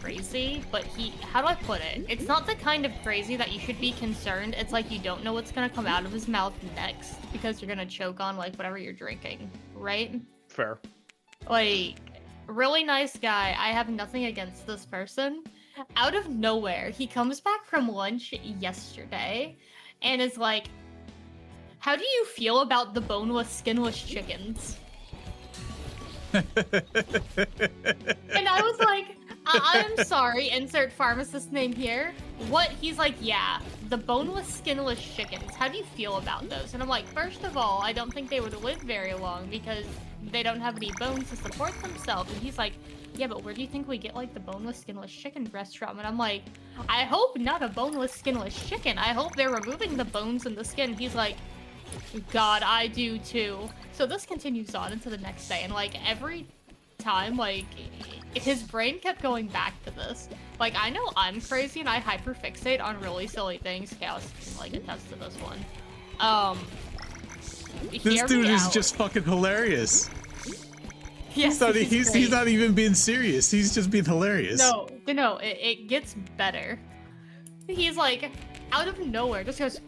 crazy, but how do I put it? It's not the kind of crazy that you should be concerned. It's like you don't know what's gonna come out of his mouth next because you're gonna choke on like whatever you're drinking, right? Fair. Like, really nice guy. I have nothing against this person. Out of nowhere, he comes back from lunch yesterday and is like, how do you feel about the boneless, skinless chickens? And I was like, I'm sorry, insert pharmacist name here. What? He's like, yeah, the boneless, skinless chickens. How do you feel about those? And I'm like, first of all, I don't think they would live very long because they don't have any bones to support themselves. And he's like, yeah, but where do you think we get like the boneless, skinless chicken breast from? And I'm like, I hope not a boneless, skinless chicken. I hope they're removing the bones and the skin. He's like, God, I do too. So this continues on into the next day, and like every time, like his brain kept going back to this. Like, I know I'm crazy and I hyperfixate on really silly things. Chaos can like attest to this one. This dude is just fucking hilarious. Yes, he's not even being serious. He's just being hilarious. No, it gets better. He's like, out of nowhere, just goes.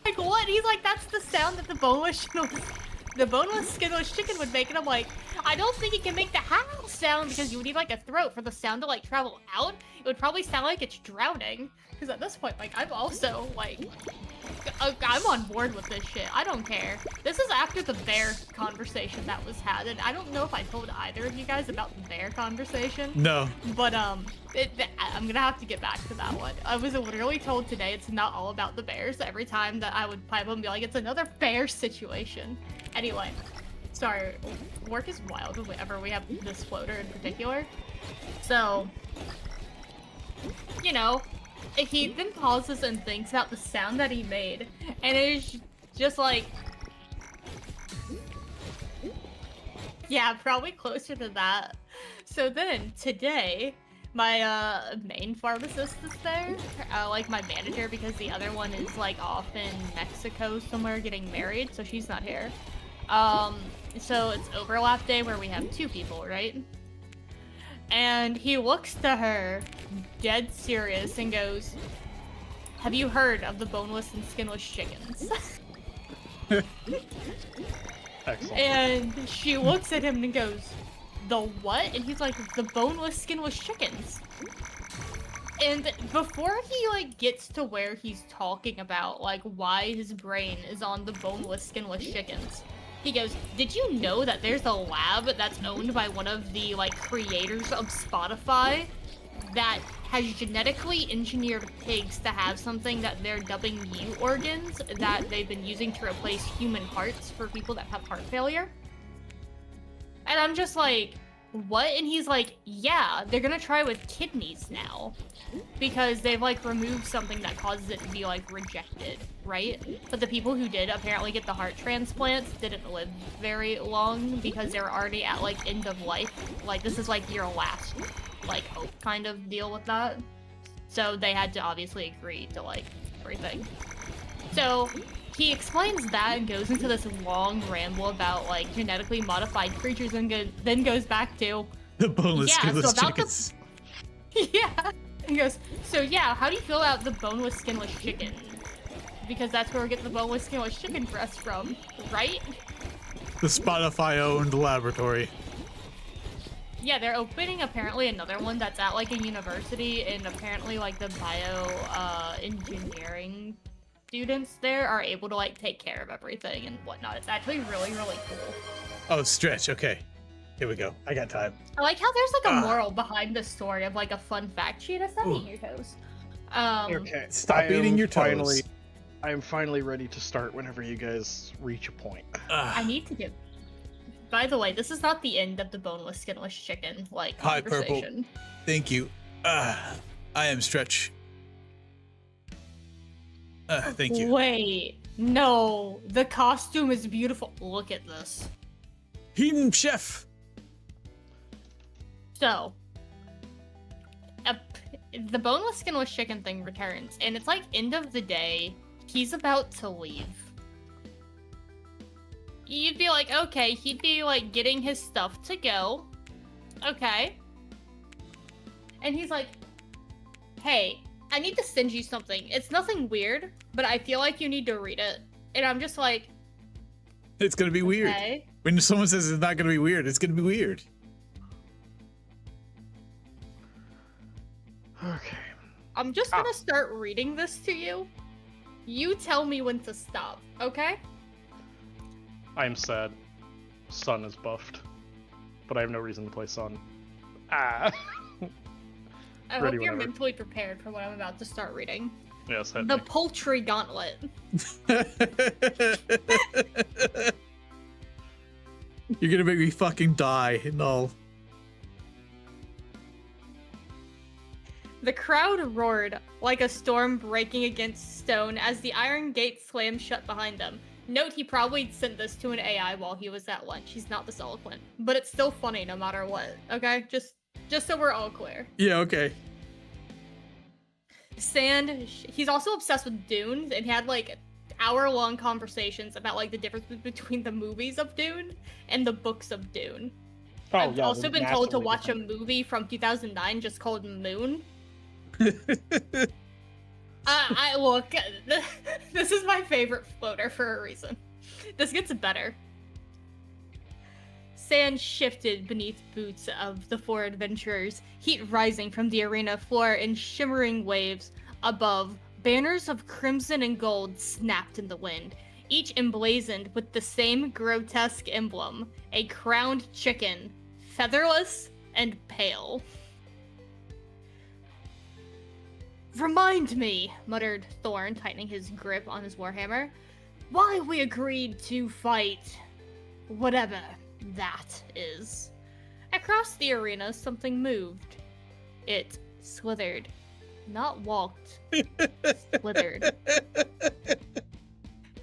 Like, what? He's like, that's the sound that the boneless skinless chicken would make. And I'm like, I don't think it can make the howl sound because you would need like a throat for the sound to like travel out. It would probably sound like it's drowning. Because at this point, like, I'm also like, I'm on board with this shit. I don't care. This is after the bear conversation that was had, and I don't know if I told either of you guys about the bear conversation. No. But I'm gonna have to get back to that one. I was literally told today it's not all about the bears. Every time that I would pipe up and be like, it's another bear situation. Anyway, sorry, work is wild whenever we have this floater in particular. So, you know, he then pauses and thinks about the sound that he made, and it is just like, yeah, probably closer to that. So then today, my main pharmacist is there, like my manager, because the other one is like off in Mexico somewhere getting married, so she's not here. So it's overlap day where we have two people, right? And he looks to her, dead serious, and goes, have you heard of the boneless and skinless chickens? Excellent. And she looks at him and goes, the what? And he's like, the boneless, skinless chickens. And before he like gets to where he's talking about like why his brain is on the boneless, skinless chickens, he goes, did you know that there's a lab that's owned by one of the like creators of Spotify that has genetically engineered pigs to have something that they're dubbing U organs that they've been using to replace human hearts for people that have heart failure? And I'm just like, what? And he's like, yeah, they're gonna try with kidneys now. Because they've, like, removed something that causes it to be, like, rejected, right? But the people who did apparently get the heart transplants didn't live very long because they were already at, like, end of life. Like, this is, like, your last, like, hope kind of deal with that. So they had to obviously agree to, like, everything. So he explains that and goes into this long ramble about, like, genetically modified creatures and then goes back to... The boneless, Yeah, skinless so about the- chickens. Yeah. He goes, so yeah, how do you feel about the boneless, skinless chicken? Because that's where we get the boneless, skinless chicken breast from, right? The Spotify-owned laboratory. Yeah, they're opening apparently another one that's at like a university, and apparently like the engineering students there are able to like take care of everything and whatnot. It's actually really, really cool. Oh, stretch. Okay. Here we go. I got time. I like how there's like a moral behind the story of like a fun fact sheet. It's not eating your toes. Okay. Stop eating your toes. I am finally ready to start whenever you guys reach a point. I need to give. By the way, this is not the end of the boneless, skinless chicken like Hi, Purple. conversation. Thank you. I am Stretch. Thank you. Wait, no, the costume is beautiful. Look at this. Chef. So, the boneless, skinless chicken thing returns, and it's like end of the day. He's about to leave. You'd be like, okay, he'd be like getting his stuff to go. Okay. And he's like, hey, I need to send you something. It's nothing weird, but I feel like you need to read it. And I'm just like, It's gonna be weird. okay. When someone says it's not gonna be weird, it's gonna be weird. Okay. I'm just gonna start reading this to you. You tell me when to stop, okay? I am sad. Sun is buffed. But I have no reason to play Sun. Ah! I Ready hope you're whenever. mentally prepared for what I'm about to start reading. Yes, hit The me. Poultry Gauntlet. You're gonna make me fucking die and all. The crowd roared like a storm breaking against stone as the iron gate slammed shut behind them. Note he probably sent this to an AI while he was at lunch. He's not this eloquent. But it's still funny no matter what, okay? Just so we're all clear. Yeah, okay. Sand, he's also obsessed with Dune, and he had like hour-long conversations about like the difference between the movies of Dune and the books of Dune. Oh, I've yeah, also they're been told to massively watch different. a movie from 2009 just called Moon. I look, this is my favorite floater for a reason. This gets better. Sand shifted beneath boots of the four adventurers, heat rising from the arena floor in shimmering waves. Above, banners of crimson and gold snapped in the wind, each emblazoned with the same grotesque emblem, a crowned chicken, featherless and pale. Remind me, muttered Thorn, tightening his grip on his warhammer, why we agreed to fight whatever that is. Across the arena, something moved. It slithered. Not walked. Slithered.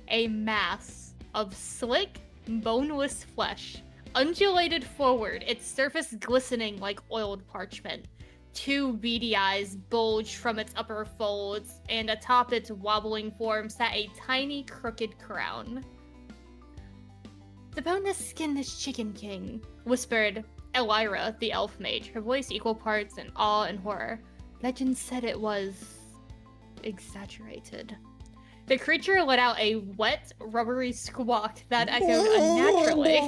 A mass of slick, boneless flesh undulated forward, its surface glistening like oiled parchment. Two beady eyes bulged from its upper folds, and atop its wobbling form sat a tiny, crooked crown. The boneless, skinless chicken king, whispered Elira, the elf mage, her voice equal parts in awe and horror. Legend said it was exaggerated. The creature let out a wet, rubbery squawk that echoed unnaturally,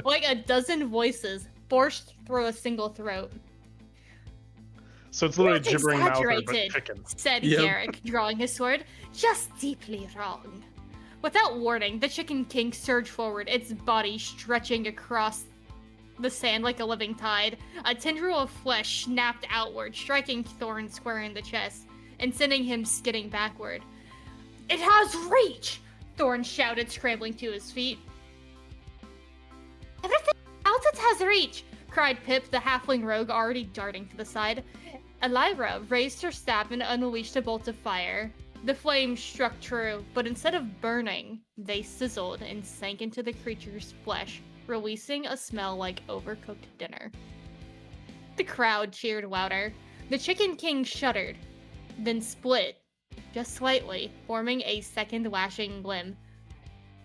like a dozen voices forced through a single throat. So it's literally Not gibbering mouth but exaggerated, chicken. said Yep. Garrick, drawing his sword. Just deeply wrong. Without warning, the Chicken King surged forward, its body stretching across the sand like a living tide. A tendril of flesh snapped outward, striking Thorn square in the chest and sending him skidding backward. It has reach! Thorn shouted, scrambling to his feet. Everything out has reach!" cried Pip, the halfling rogue already darting to the side. Elira raised her staff and unleashed a bolt of fire. The flames struck true, but instead of burning, they sizzled and sank into the creature's flesh, releasing a smell like overcooked dinner. The crowd cheered louder. The Chicken King shuddered, then split, just slightly, forming a second lashing limb.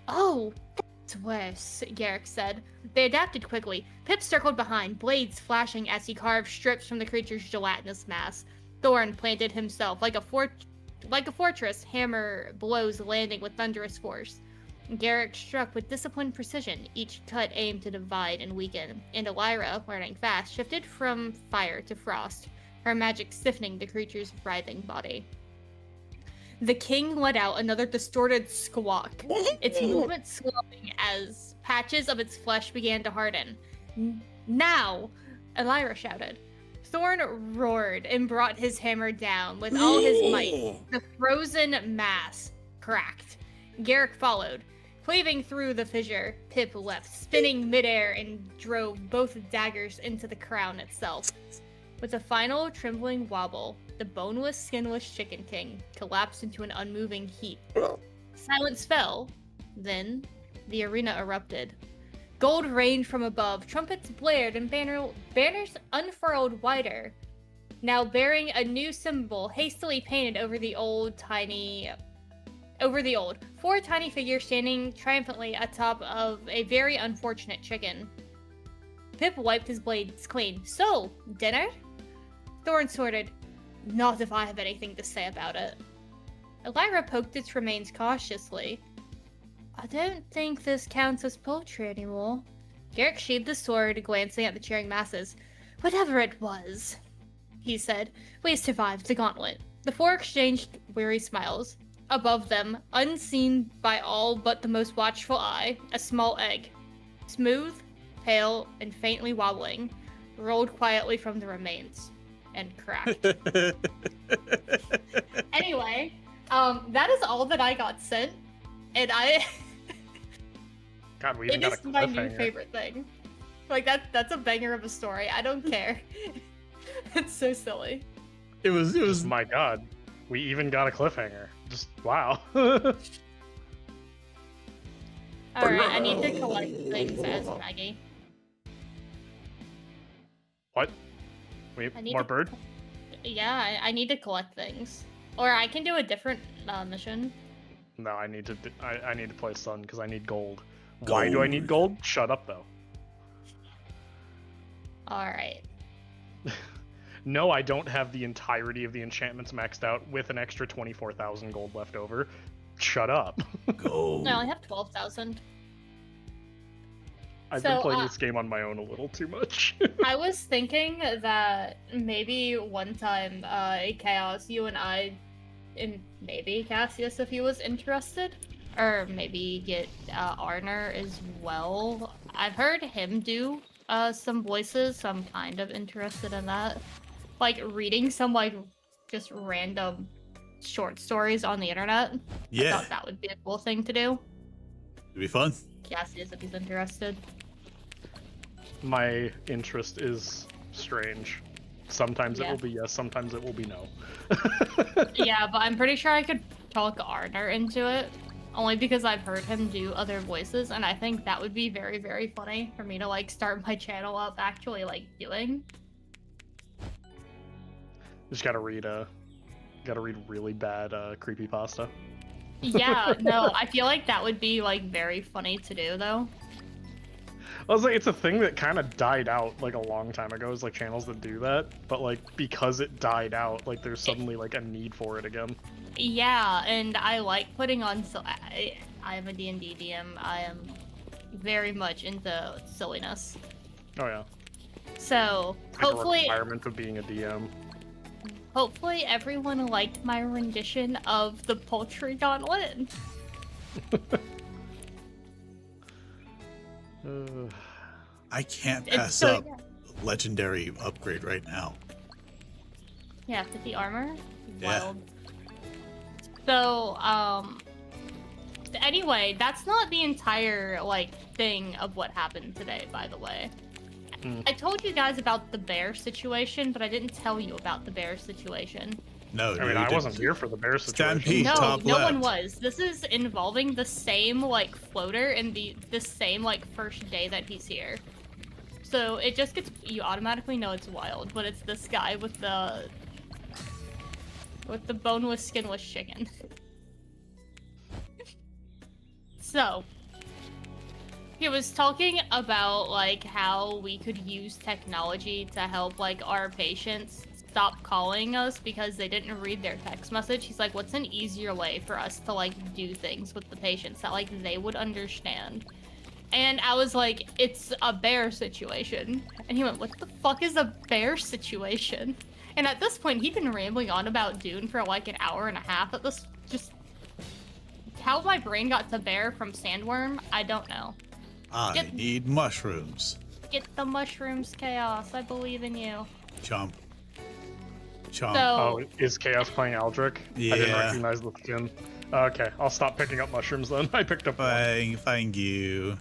"Oh, that's worse," Garrick said. They adapted quickly. Pip circled behind, blades flashing as he carved strips from the creature's gelatinous mass. Thorn planted himself like a fortress, hammer blows landing with thunderous force. Garrick struck with disciplined precision, each cut aimed to divide and weaken, and Elira, learning fast, shifted from fire to frost, her magic stiffening the creature's writhing body. The king let out another distorted squawk, its movement slowing as patches of its flesh began to harden. "Now!" Elira shouted. Thorn roared and brought his hammer down with all his might. The frozen mass cracked. Garrick followed. Cleaving through the fissure, Pip leapt, spinning midair and drove both daggers into the crown itself. With a final trembling wobble, the boneless, skinless Chicken King collapsed into an unmoving heap. Silence fell. Then, the arena erupted. Gold rained from above, trumpets blared, and banners unfurled wider, now bearing a new symbol hastily painted over the old. 4 tiny figures standing triumphantly atop of a very unfortunate chicken. Pip wiped his blades clean. "So, dinner?" Thorn snorted. "Not if I have anything to say about it." Elira poked its remains cautiously. "I don't think this counts as poultry anymore." Garrick sheathed the sword, glancing at the cheering masses. "Whatever it was," he said, "we survived the gauntlet." The 4 exchanged weary smiles. Above them, unseen by all but the most watchful eye, a small egg, smooth, pale, and faintly wobbling, rolled quietly from the remains and cracked. Anyway, that is all that I got sent, and God, we even it got a is my new cliffhanger. favorite thing. Like that's a banger of a story. I don't care. It's so silly. It was My God, we even got a cliffhanger. Just wow. Alright, I need to collect things as Maggie. What? Wait, I need more to- bird? Yeah, I need to collect things. Or I can do a different mission. No, I need to play Sun because I need gold. Why do I need gold? Shut up, though. Alright. No, I don't have the entirety of the enchantments maxed out with an extra 24,000 gold left over. Shut up. gold. No, I only have 12,000. I've So, been playing this game on my own a little too much. I was thinking that maybe one time, Chaos, you and I, and maybe Cassius if he was interested, or maybe get Arner as well. I've heard him do some voices, so I'm kind of interested in that. Like reading some like just random short stories on the internet. I Yeah, thought that would be a cool thing to do. it'd be fun. Cassius if he's interested. My interest is strange. Sometimes it Yeah. will be yes, sometimes it will be no. Yeah, but I'm pretty sure I could talk Arner into it. Only because I've heard him do other voices, and I think that would be very, very funny for me to like start my channel up actually like doing. Just gotta read really bad creepypasta. Yeah, no, I feel like that would be like very funny to do though. I was like, it's a thing that kind of died out like a long time ago. It's like channels that do that, but like because it died out, like there's suddenly like a need for it again. Yeah, and I like putting on. I am a D&D DM. I am very much into silliness. Oh yeah. So It's like hopefully, a requirement of being a DM. hopefully everyone liked my rendition of the Poultry Gauntlet. I can't It's pass so- up legendary upgrade right now. Yeah, 50 armor. Yeah. Wild. So, anyway, that's not the entire, like, thing of what happened today, by the way. I told you guys about the bear situation, but I didn't tell you about the bear situation. No, I mean, I wasn't here for the bear situation. Stampede, No, top no left. one was. This is involving the same like floater and the same like first day that he's here. So it just gets, you automatically know it's wild, but it's this guy with the boneless, skinless chicken. So he was talking about like how we could use technology to help like our patients stop calling us because they didn't read their text message. He's like, what's an easier way for us to like do things with the patients that like they would understand? And I was like, it's a bear situation. And he went, what the fuck is a bear situation? And at this point, he'd been rambling on about Dune for like an hour and a half. At this, just how my brain got to bear from sandworm, I don't know. I need mushrooms. Get the mushrooms, Chaos. I believe in you. Chomp. Chomp. So, Oh, is Chaos playing Aldrich? Yeah. I didn't recognize the skin. Okay, I'll stop picking up mushrooms then. I picked up one. Thank you.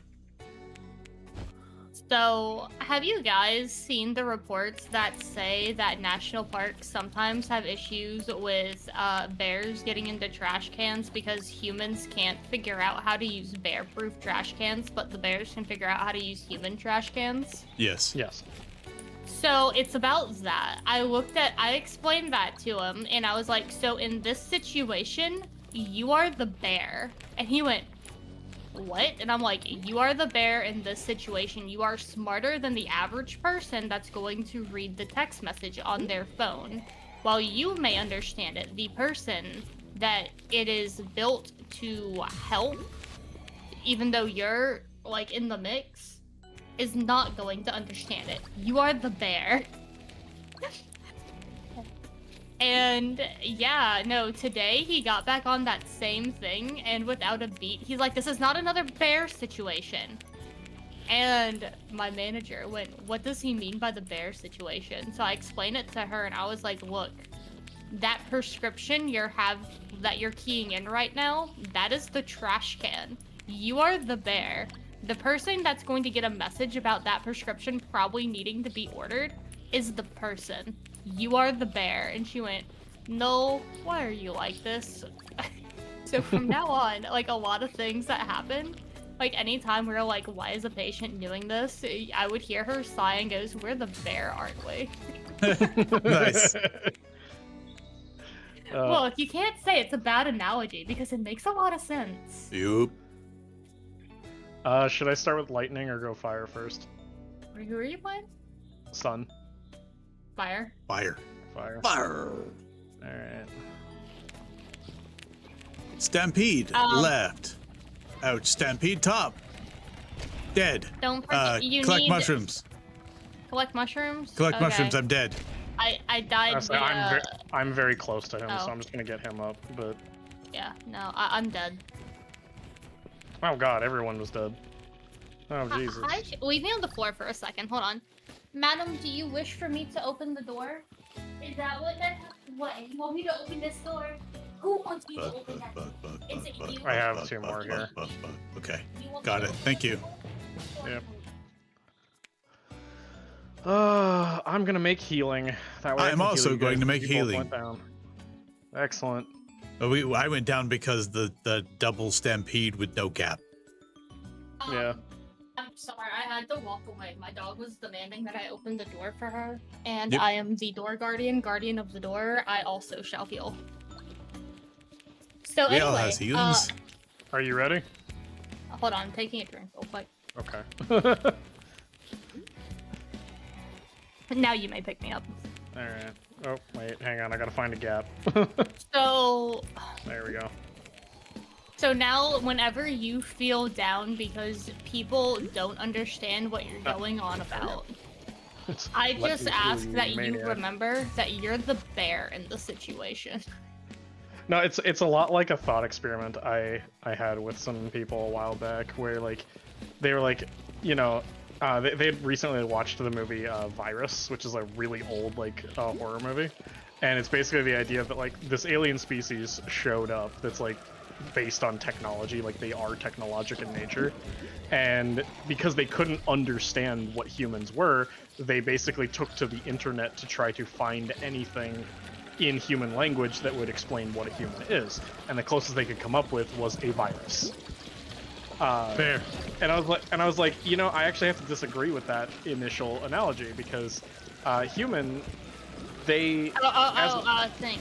So, have you guys seen the reports that say that national parks sometimes have issues with bears getting into trash cans because humans can't figure out how to use bear-proof trash cans, but the bears can figure out how to use human trash cans? Yes. Yes. So, it's about that. I explained that to him, and I was like, so in this situation, you are the bear. And he went, what? And I'm like, you are the bear in this situation. You are smarter than the average person that's going to read the text message on their phone. While you may understand it, the person that it is built to help, even though you're like in the mix, is not going to understand it. You are the bear. And yeah, no, today he got back on that same thing, and without a beat, he's like, this is not another bear situation. And my manager went, what does he mean by the bear situation? So I explained it to her, and I was like, look, that prescription that you're keying in right now, that is the trash can. You are the bear. The person that's going to get a message about that prescription probably needing to be ordered is the person. You are the bear. And she went, no, why are you like this? So from now on, like a lot of things that happen, like anytime we're like, why is a patient doing this? I would hear her sigh and goes, we're the bear, aren't we? Nice. Look, you can't say it's a bad analogy because it makes a lot of sense. Yup. Should I start with lightning or go fire first? Who are you playing? Sun. Fire. Fire. Fire. Fire. Alright. Stampede. Left. Ouch. Stampede top. Dead. Don't forget, you collect need... mushrooms. Collect mushrooms? Collect Okay. mushrooms. I'm dead. I died Honestly, via... I'm very close to him, so Oh. I'm just gonna get him up, but... Yeah, no, I'm dead. Oh god, everyone was dead. Oh, Jesus. Hi, leave me on the floor for a second. Hold on. Madam, do you wish for me to open the door? Is that what you want me to open this door? Who wants me to open that door? Is it you? I have two more here. Okay. You want Got me it. to Thank you. Yep. I'm gonna make healing. That way I'm I can also heal you going guys to if make you both healing. went down. Excellent. I went down because the double stampede with no gap. Yeah. I'm sorry, I had to walk away. My dog was demanding that I open the door for her, and Yep. I am the door guardian of the door. I also shall heal. So Yale anyway, has healings. Are you ready? hold on, I'm taking a drink real quick. Okay. Now you may pick me up. Alright. Oh, wait, hang on, I gotta find a gap. So There we go. So now, whenever you feel down because people don't understand what you're going on about, I Let just me heal ask you, that you maniac. remember that you're the bear in the situation. No, it's a lot like a thought experiment I had with some people a while back, where like they were like, you know, they had recently watched the movie Virus, which is a really old like horror movie, and it's basically the idea that like this alien species showed up that's like based on technology, like they are technologic in nature. And because they couldn't understand what humans were, they basically took to the internet to try to find anything in human language that would explain what a human is. And the closest they could come up with was a virus. Fair. And I was like, you know, I actually have to disagree with that initial analogy because human, they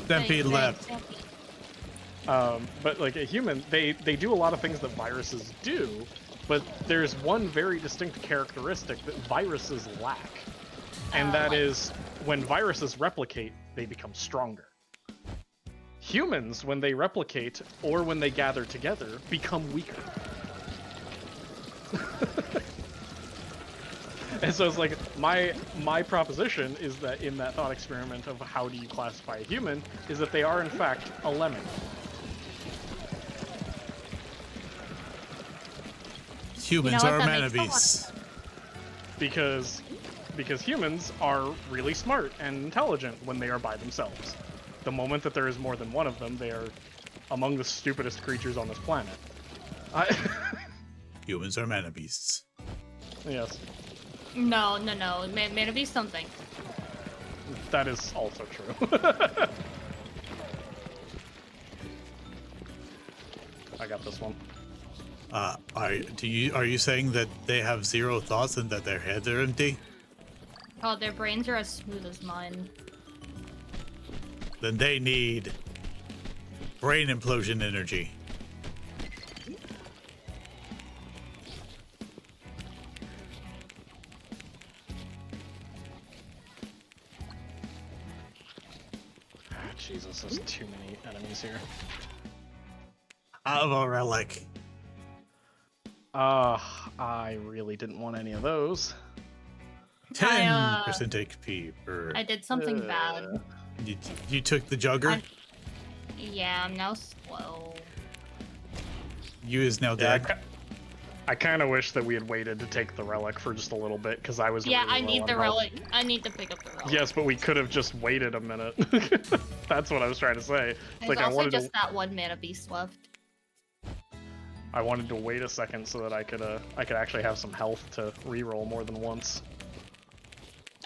Stampede left. but like a human, they do a lot of things that viruses do, but there's one very distinct characteristic that viruses lack, and that is when viruses replicate, they become stronger. Humans, when they replicate or when they gather together, become weaker. And so it's like my proposition is that in that thought experiment of how do you classify a human is that they are in fact a lemming. Humans are manabeasts. Because humans are really smart and intelligent when they are by themselves. The moment that there is more than one of them, they are among the stupidest creatures on this planet. Humans are manabeasts. Yes. No. Manabeasts something. That is also true. I got this one. Are you saying that they have zero thoughts and that their heads are empty? Oh, their brains are as smooth as mine. Then they need brain implosion energy. Jesus, there's too many enemies here. I have a relic. I really didn't want any of those. 10% HP per. I did something bad. You took the jugger? Yeah, I'm now slow. You is now dead. I kind of wish that we had waited to take the relic for just a little bit, because I was Yeah, really I low need on the health. relic. I need to pick up the relic. Yes, but we could have just waited a minute. That's what I was trying to say. It's There's like also just that one mana beast left. I wanted to wait a second so that I could actually have some health to reroll more than once.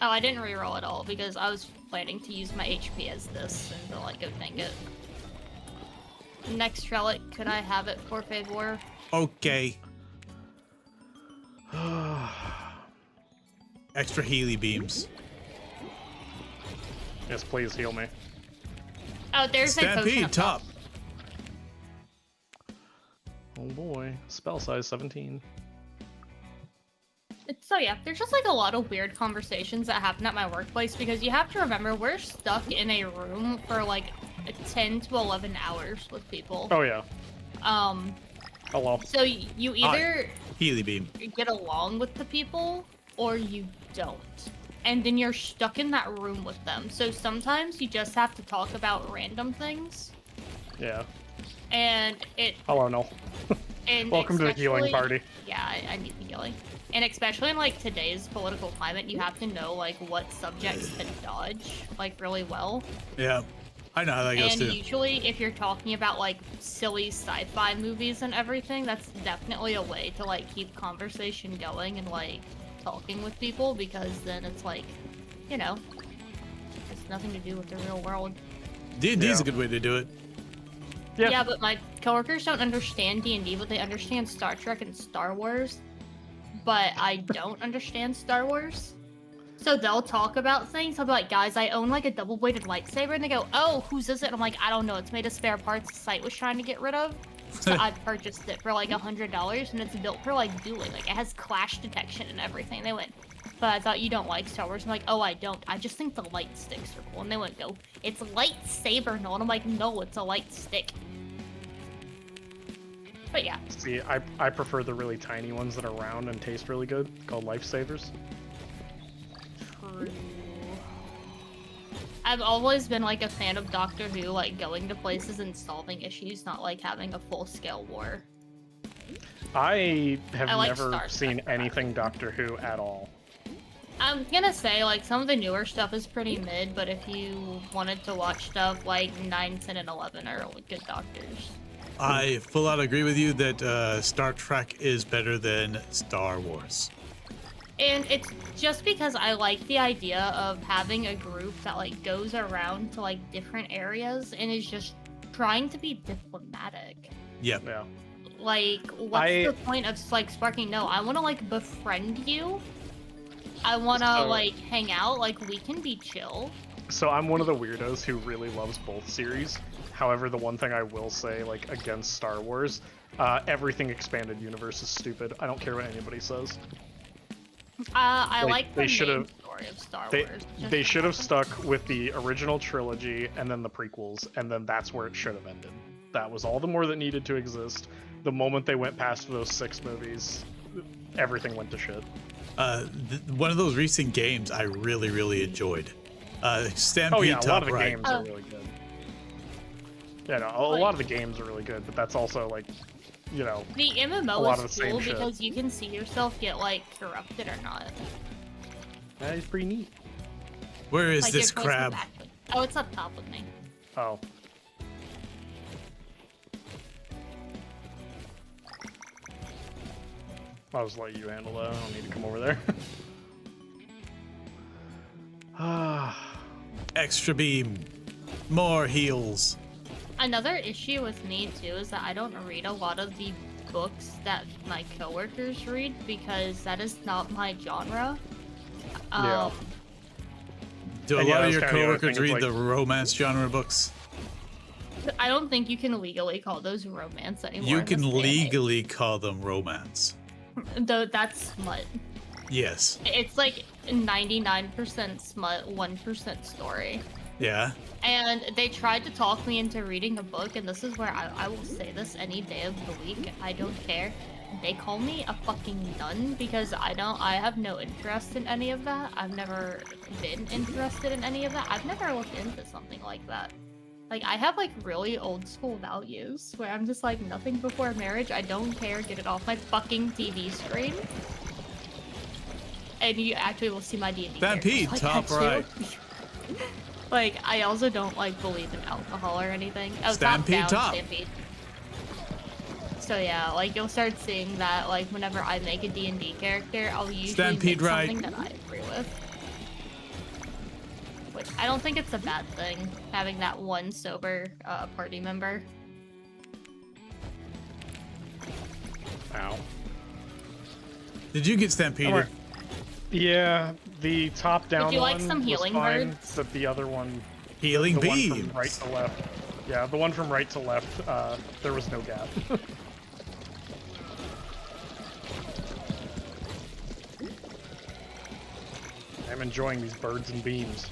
Oh, I didn't reroll at all because I was planning to use my HP as this and to like go tank it. Next relic, could I have it for favor? Okay. Extra Healy beams. Yes, please heal me. Oh, there's a potion Stampede up top. Oh boy, spell size 17. So yeah, there's just like a lot of weird conversations that happen at my workplace because you have to remember we're stuck in a room for like 10 to 11 hours with people. Oh yeah. Hello. So you either Healy beam. get along with the people or you don't. And then you're stuck in that room with them. So sometimes you just have to talk about random things. Yeah. And it Hello, Noel. and Welcome to the healing especially- party. Yeah, I need the healing. And especially in like today's political climate, you have to know like what subjects to dodge like really well. Yeah. I know how that goes And too. usually if you're talking about like silly sci-fi movies and everything, that's definitely a way to like keep conversation going and like talking with people because then it's like, you know, it's nothing to do with the real world. D&D is Yeah. a good way to do it. Yeah. Yeah, but my coworkers don't understand D&D, but they understand Star Trek and Star Wars. But I don't understand Star Wars. So they'll talk about things. I'll be like, guys, I own like a double-bladed lightsaber. And they go, oh, whose is it? And I'm like, I don't know. It's made of spare parts the site was trying to get rid of. So I purchased it for like $100 and it's built for like dueling. Like it has clash detection and everything. They went, but I thought you don't like Star Wars. I'm like, oh, I don't. I just think the light sticks are cool. And they went, no, it's lightsaber, no. And I'm like, no, it's a light stick. But yeah. See, I prefer the really tiny ones that are round and taste really good, called lifesavers. True. I've always been like a fan of Doctor Who, like going to places and solving issues, not like having a full-scale war. I have I like never Star seen Trek. anything Doctor Who at all. I'm gonna say like some of the newer stuff is pretty mid, but if you wanted to watch stuff like 9, 10, and 11 are good doctors. I full out agree with you that Star Trek is better than Star Wars. And it's just because I like the idea of having a group that like goes around to like different areas and is just trying to be diplomatic. Yep. Yeah. Like, what's the point of like sparking? No, I want to like befriend you. I want to like hang out. Like, we can be chill. So I'm one of the weirdos who really loves both series. However, the one thing I will say, like, against Star Wars, everything expanded universe is stupid. I don't care what anybody says. I like the they should main have story of Star they, Wars. they should have stuck with the original trilogy and then the prequels, and then that's where it should have ended. That was all the more that needed to exist. The moment they went past those 6 movies, everything went to shit. One of those recent games I really, really enjoyed. Stampede Oh yeah, a lot Top of the Right. games are really good. Yeah, no, a lot of the games are really good, but that's also like, you know, The a MMO lot of is the same cool shit. because you can see yourself get like corrupted or not. that is pretty neat. Where is Like, this your choice crab? is active. Oh, it's up top with me. Oh. I'll just let you handle that. I don't need to come over there. Extra beam. More heals. Another issue with me too is that I don't read a lot of the books that my coworkers read because that is not my genre. Yeah. Do a And yeah, lot of that's your kinda the other coworkers thing, read like- the romance genre books? I don't think you can legally call those romance anymore. You in can this day and age. legally call them romance. Though that's smut. Yes. It's like 99% smut, 1% story. Yeah. And they tried to talk me into reading a book, and this is where I will say this any day of the week. I don't care. They call me a fucking nun because I have no interest in any of that. I've never been interested in any of that. I've never looked into something like that. Like, I have like really old school values where I'm just like, nothing before marriage. I don't care. Get it off my fucking TV screen. And you actually will see my D&D Stampede, characters top that too. right. Like, I also don't like believe in alcohol or anything. Oh, Stampede top down, top. Stampede. So yeah, like you'll start seeing that like whenever I make a D&D character, I'll usually Stampede make right. something that I agree with. Which I don't think it's a bad thing, having that one sober party member. Ow. Did you get stampeded? Alright. Yeah, the top-down Would you like one some was healing fine, birds? but the other one, Healing the beams. one from right to left, yeah, the one from right to left, there was no gap. I'm enjoying these birds and beams.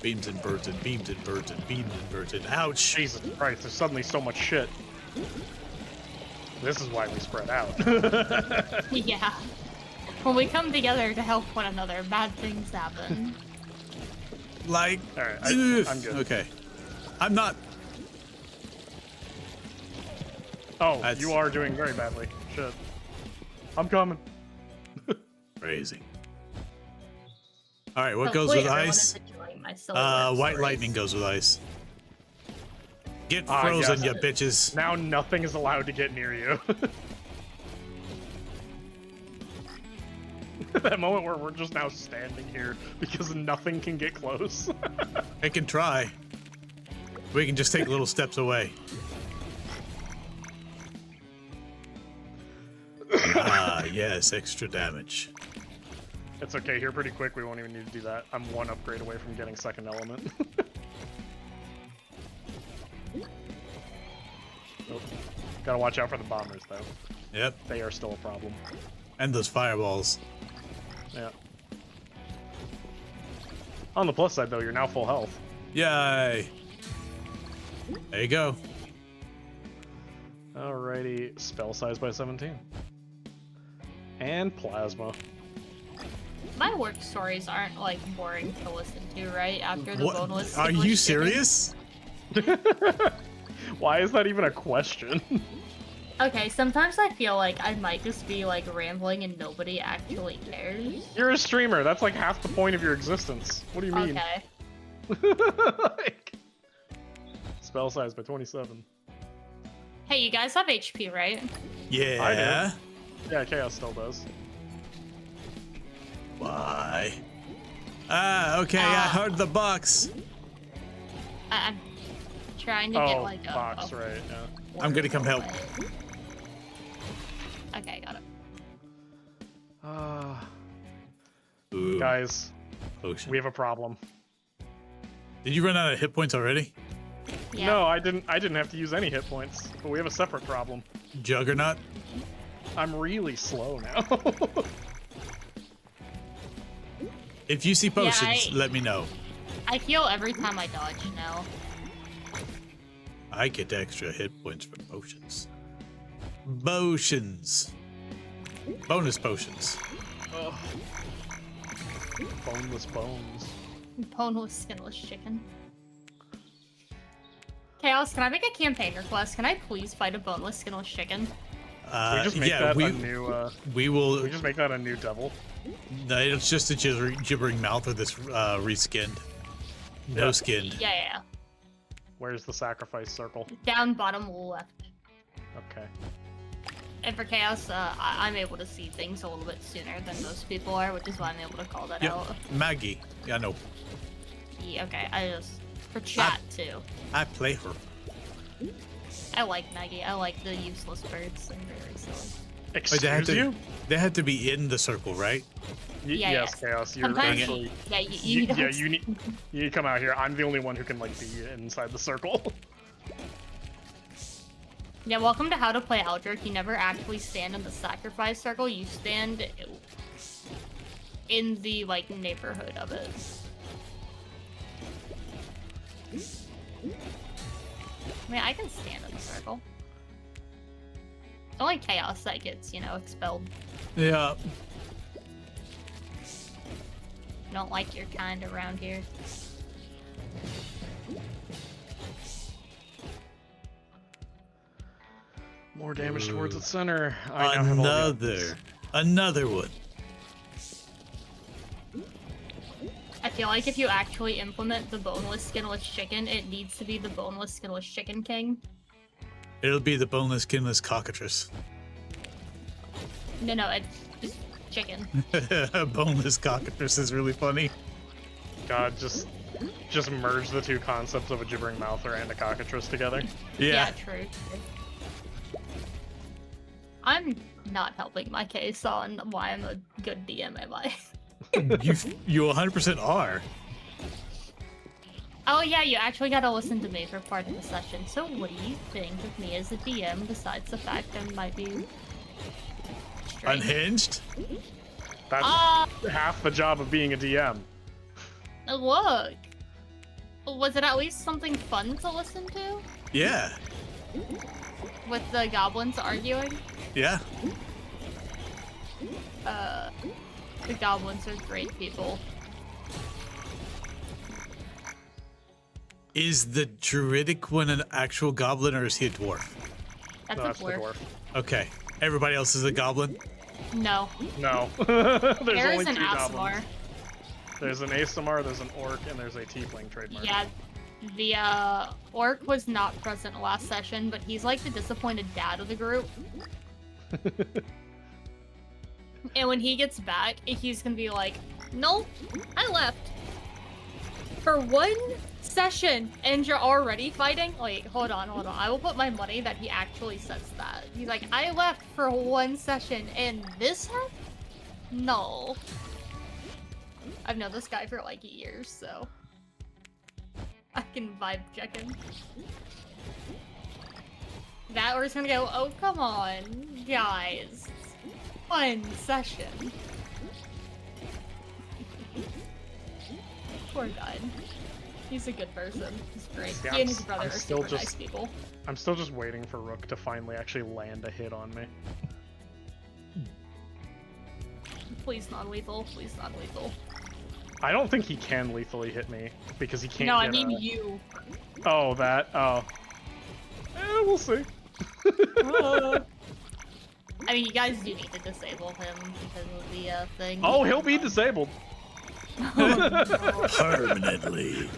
Beams and birds and beams and birds and beams and birds and ouch. Jesus Christ, there's suddenly so much shit. This is why we spread out. Yeah. When we come together to help one another, bad things happen. Like, Alright, ugh. I'm good. Okay. I'm not. Oh, That's- you are doing very badly. Shit. I'm coming. Crazy. All right, what Hopefully goes with everyone ice? is enjoying my silhouette White stories. lightning goes with ice. Get Ah, frozen, yes. you bitches. Now nothing is allowed to get near you. That moment where we're just now standing here because nothing can get close. I can try. We can just take little steps away. Ah, yes, extra damage. It's okay, here pretty quick, we won't even need to do that. I'm one upgrade away from getting second element. Oh, gotta watch out for the bombers, though. Yep, They are still a problem. and those fireballs. Yeah. On the plus side, though, you're now full health. Yay! There you go. Alrighty, spell size by 17. And plasma. My work stories aren't like boring to listen to, right? After the boneless. Are English you chicken. serious? Why is that even a question? Okay, sometimes I feel like I might just be like rambling and nobody actually cares. You're a streamer. That's like half the point of your existence. What do you mean? Okay. Like, spell size by 27. Hey, you guys have HP, right? Yeah. Yeah, Chaos still does. Why? Ah, okay, I heard the box. I'm trying to get like a box, right? Yeah. I'm gonna come help. Okay, got it. Ooh, Guys, potion. we have a problem. Did you run out of hit points already? Yeah. No, I didn't have to use any hit points, but we have a separate problem. Juggernaut? I'm really slow now. If you see potions, let me know. I heal every time I dodge now. I get extra hit points from potions. Potions. Bonus potions. Ugh. Boneless bones. Boneless, skinless chicken. Chaos, can I make a campaign request? Can I please fight a boneless, skinless chicken? Can we just make that a new, we will. Can we just make that a new devil? No, it's just a gibbering mouth with this reskinned. No skinned. Yeah. Where's the sacrifice circle? Down bottom left. Okay. And for Chaos, I'm able to see things a little bit sooner than most people are, which is why I'm able to call that out. Maggie. Yeah, no. Yeah, okay, I just... For chat, too. I play her. I like Maggie. I like the useless birds. They're very silly. Excuse you? They had to be in the circle, right? Yeah, yes, Chaos. You're Sometimes actually... you need you need to come out here. I'm the only one who can, like, be inside the circle. Yeah, welcome to How to Play Aldrich. You never actually stand in the sacrifice circle. You stand in the, like, neighborhood of it. I mean, I can stand in the circle. It's only Chaos that gets, expelled. Yeah. Don't like your kind around here. More damage towards the center. I now have all the Another one. I feel like if you actually implement the boneless, skinless chicken, it needs to be the boneless, skinless chicken king. It'll be the boneless, skinless cockatrice. No, it's just chicken. Boneless cockatrice is really funny. God, just merge the two concepts of a gibbering mouther and a cockatrice together. Yeah. True. I'm not helping my case on why I'm a good DM, am I? You 100% are. Oh yeah, you actually gotta listen to me for part of the session. So what do you think of me as a DM, besides the fact I might be strange? Unhinged? That's half the job of being a DM. Look! Was it at least something fun to listen to? Yeah. With the goblins arguing? Yeah. The goblins are great people. Is the druidic one an actual goblin or is he a dwarf? That's a the dwarf. Okay. Everybody else is a goblin? No. No. There's There only is an two Asimar. goblins. There's an Asimar, there's an orc, and there's a tiefling trademark. Yeah, the orc was not present last session, but he's like the disappointed dad of the group. And when he gets back, he's gonna be like, "No, I left for one session, and you're already fighting." Wait, hold on. I will put my money that he actually says that. He's like, "I left for one session, and this happened." No, I've known this guy for like years, so I can vibe check him. That or he's gonna go, "Oh, come on, guys. One session." Poor guy. He's a good person. He's great. Yeah, He and his brother I'm are still super just- nice people. I'm still just waiting for Rook to finally actually land a hit on me. Please non-lethal. Please non-lethal. I don't think he can lethally hit me because he can't. No, I get mean a... you. Oh, that. Oh. We'll see. I mean, you guys do need to disable him because of the thing. Oh, he'll be disabled. Permanently.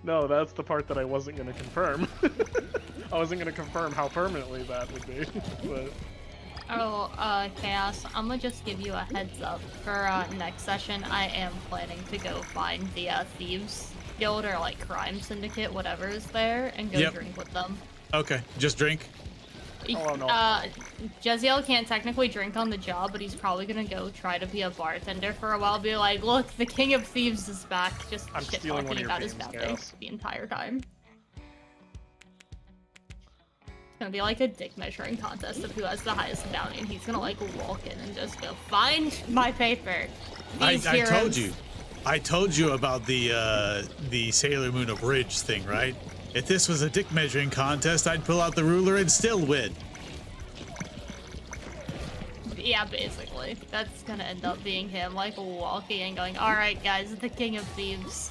No, that's the part that I wasn't going to confirm. I wasn't going to confirm how permanently that would be, but... Oh, Chaos, I'm gonna just give you a heads up. For, next session, I am planning to go find the, Thieves Guild or, like, Crime Syndicate, whatever is there, and go drink with them. Okay, just drink? Oh, no. Jeziel can't technically drink on the job, but he's probably gonna go try to be a bartender for a while, be like, look, the King of Thieves is back, just I'm shit stealing one talking of your about his beans, bounty Chaos. the entire time. It's gonna be like a dick measuring contest of who has the highest bounty, and he's gonna like walk in and just go, find my paper. I Heroes. told you. I told you about the Sailor Moon of Ridge thing, right? If this was a dick measuring contest, I'd pull out the ruler and still win. Yeah, basically. That's gonna end up being him, like, walking and going, alright guys, the King of Thieves.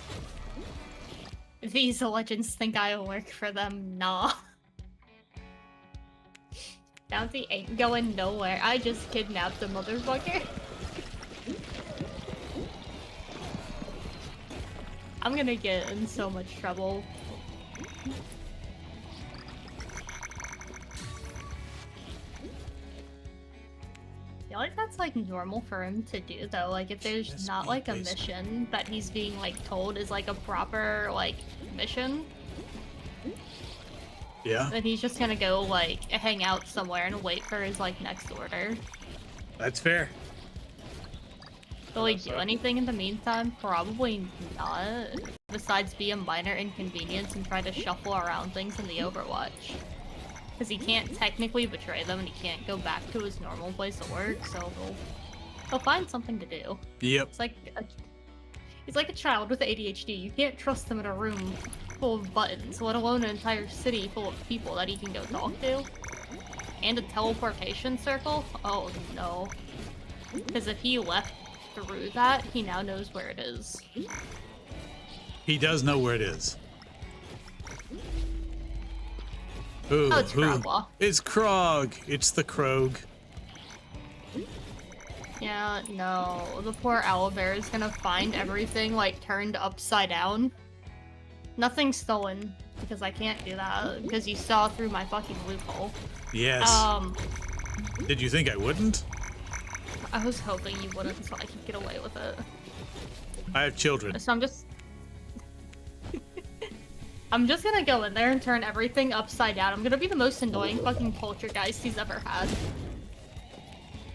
These legends think I work for them. Nah. Bounty ain't going nowhere. I just kidnapped the motherfucker. I'm gonna get in so much trouble. I feel like that's like normal for him to do though. Like if there's Just not be like a basic. mission that he's being like told is like a proper like mission, Yeah, then he's just gonna go like hang out somewhere and wait for his like next order. that's fair. Will he do anything in the meantime? Probably not. Besides be a minor inconvenience and try to shuffle around things in the Overwatch. Because he can't technically betray them and he can't go back to his normal place of work, so he'll find something to do. Yep. It's like he's like a child with ADHD. You can't trust him in a room full of buttons, let alone an entire city full of people that he can go talk to. And a teleportation circle? Oh no. Because if he left through that, he now knows where it is. He does know where it is. Ooh, Oh, it's ooh. Krogwa. It's Krog. It's the Krog. Yeah, no. The poor owlbear is gonna find everything, like, turned upside down. Nothing stolen, because I can't do that, because you saw through my fucking loophole. Yes. Did you think I wouldn't? I was hoping you wouldn't, so I could get away with it. I have children. So I'm just... I'm just gonna go in there and turn everything upside down. I'm gonna be the most annoying fucking poltergeist he's ever had.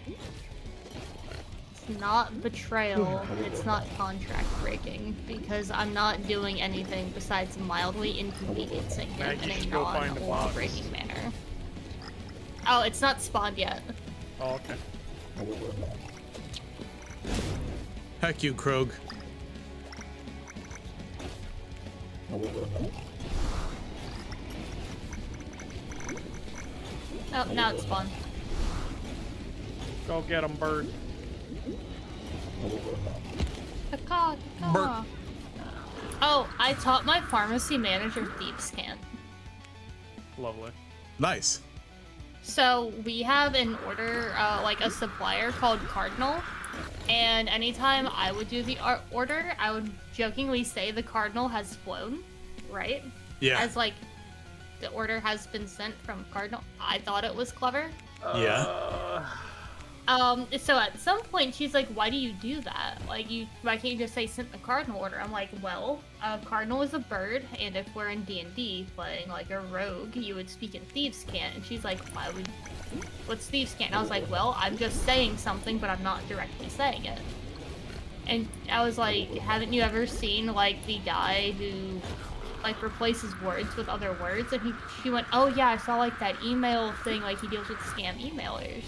It's not betrayal, it's not contract breaking, because I'm not doing anything besides mildly inconveniencing him Maggie in a should go find a non-law box. breaking manner. Oh, it's not spawned yet. Oh, okay. Heck you, Krog. Oh, now it's spawned. Go get him, bird. Caw, caw. Oh, I taught my pharmacy manager Thieves Can't. Lovely. Nice. So we have an order, like a supplier called Cardinal, and anytime I would do the order, I would jokingly say the Cardinal has flown, right? Yeah. As like, the order has been sent from Cardinal. I thought it was clever. Yeah. So at some point she's like, why do you do that? Like, why can't you just say sent the Cardinal order? I'm like, well, Cardinal is a bird, and if we're in D&D playing like a rogue, you would speak in Thieves Can't. And she's like, what's Thieves Can't? And I was like, well, I'm just saying something, but I'm not directly saying it. And I was like, haven't you ever seen like the guy who like replaces words with other words? And she went, oh yeah, I saw like that email thing, like he deals with scam emailers.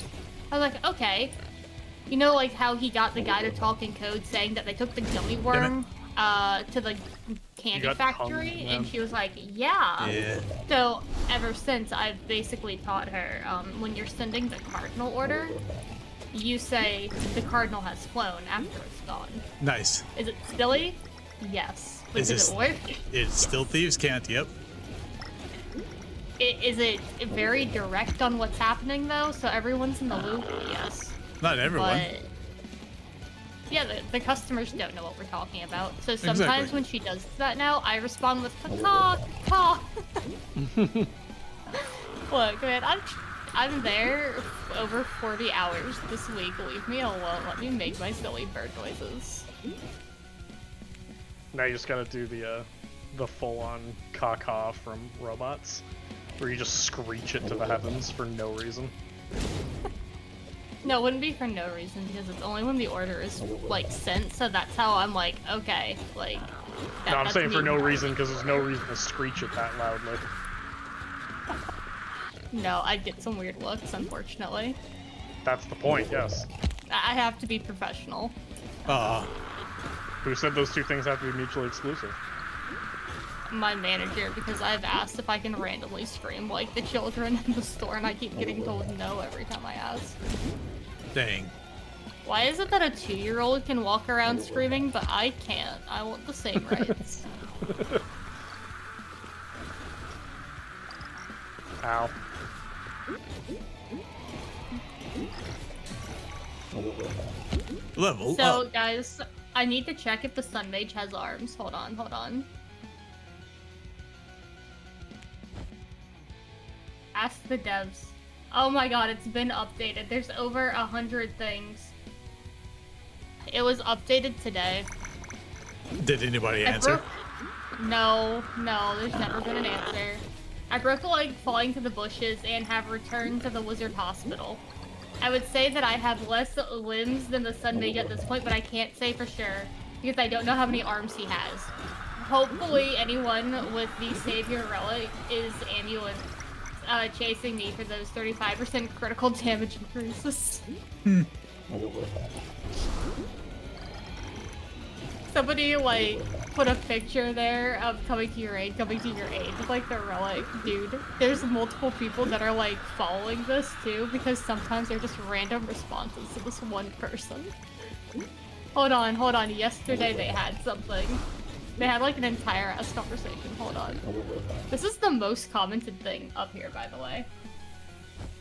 I was like, okay. You know, like how he got the guy to talk in code saying that they took the gummy worm to the candy got factory? tongue, And man. she was like, yeah. Yeah. So ever since, I've basically taught her, when you're sending the Cardinal order, you say the Cardinal has flown after it's gone. Nice. Is it silly? Yes. But Is does this- it work? It's still Thieves Can't. Yep. Is it very direct on what's happening though? So everyone's in the loop? Yes. Not everyone. But Yeah, the customers don't know what we're talking about. So sometimes Exactly. when she does that now, I respond with caw, caw. Look, man, I'm there over 40 hours this week. Leave me alone. Let me make my silly bird noises. Now you just gotta do the full-on caw from robots, where you just screech it to the heavens for no reason. No, it wouldn't be for no reason because it's only when the order is like sent. So that's how I'm like, okay, like. No, I'm that's saying for me. no reason because there's no reason to screech it that loudly. No, I'd get some weird looks, unfortunately. That's the point. Yes. I have to be professional. Who said those two things have to be mutually exclusive? My manager, because I've asked if I can randomly scream like the children in the store, and I keep getting told no every time I ask. Dang. Why is it that a 2-year-old can walk around screaming, but I can't? I want the same rights. Ow. Level So, up. guys, I need to check if the Sun Mage has arms. Hold on, hold on. Ask the devs. Oh my god, it's been updated. There's over 100 things. It was updated today. Did anybody answer? No, there's never been an answer. I broke a leg falling to the bushes and have returned to the wizard hospital. I would say that I have less limbs than the Sun Mage at this point, but I can't say for sure because I don't know how many arms he has. Hopefully anyone with the Savior Relic is ambulance chasing me for those 35% critical damage increases. Somebody, like, put a picture there of coming to your aid, with, like, the relic. Dude, there's multiple people that are, like, following this, too, because sometimes they're just random responses to this one person. Hold on. Yesterday they had something. They had, like, an entire ass conversation. Hold on. This is the most commented thing up here, by the way.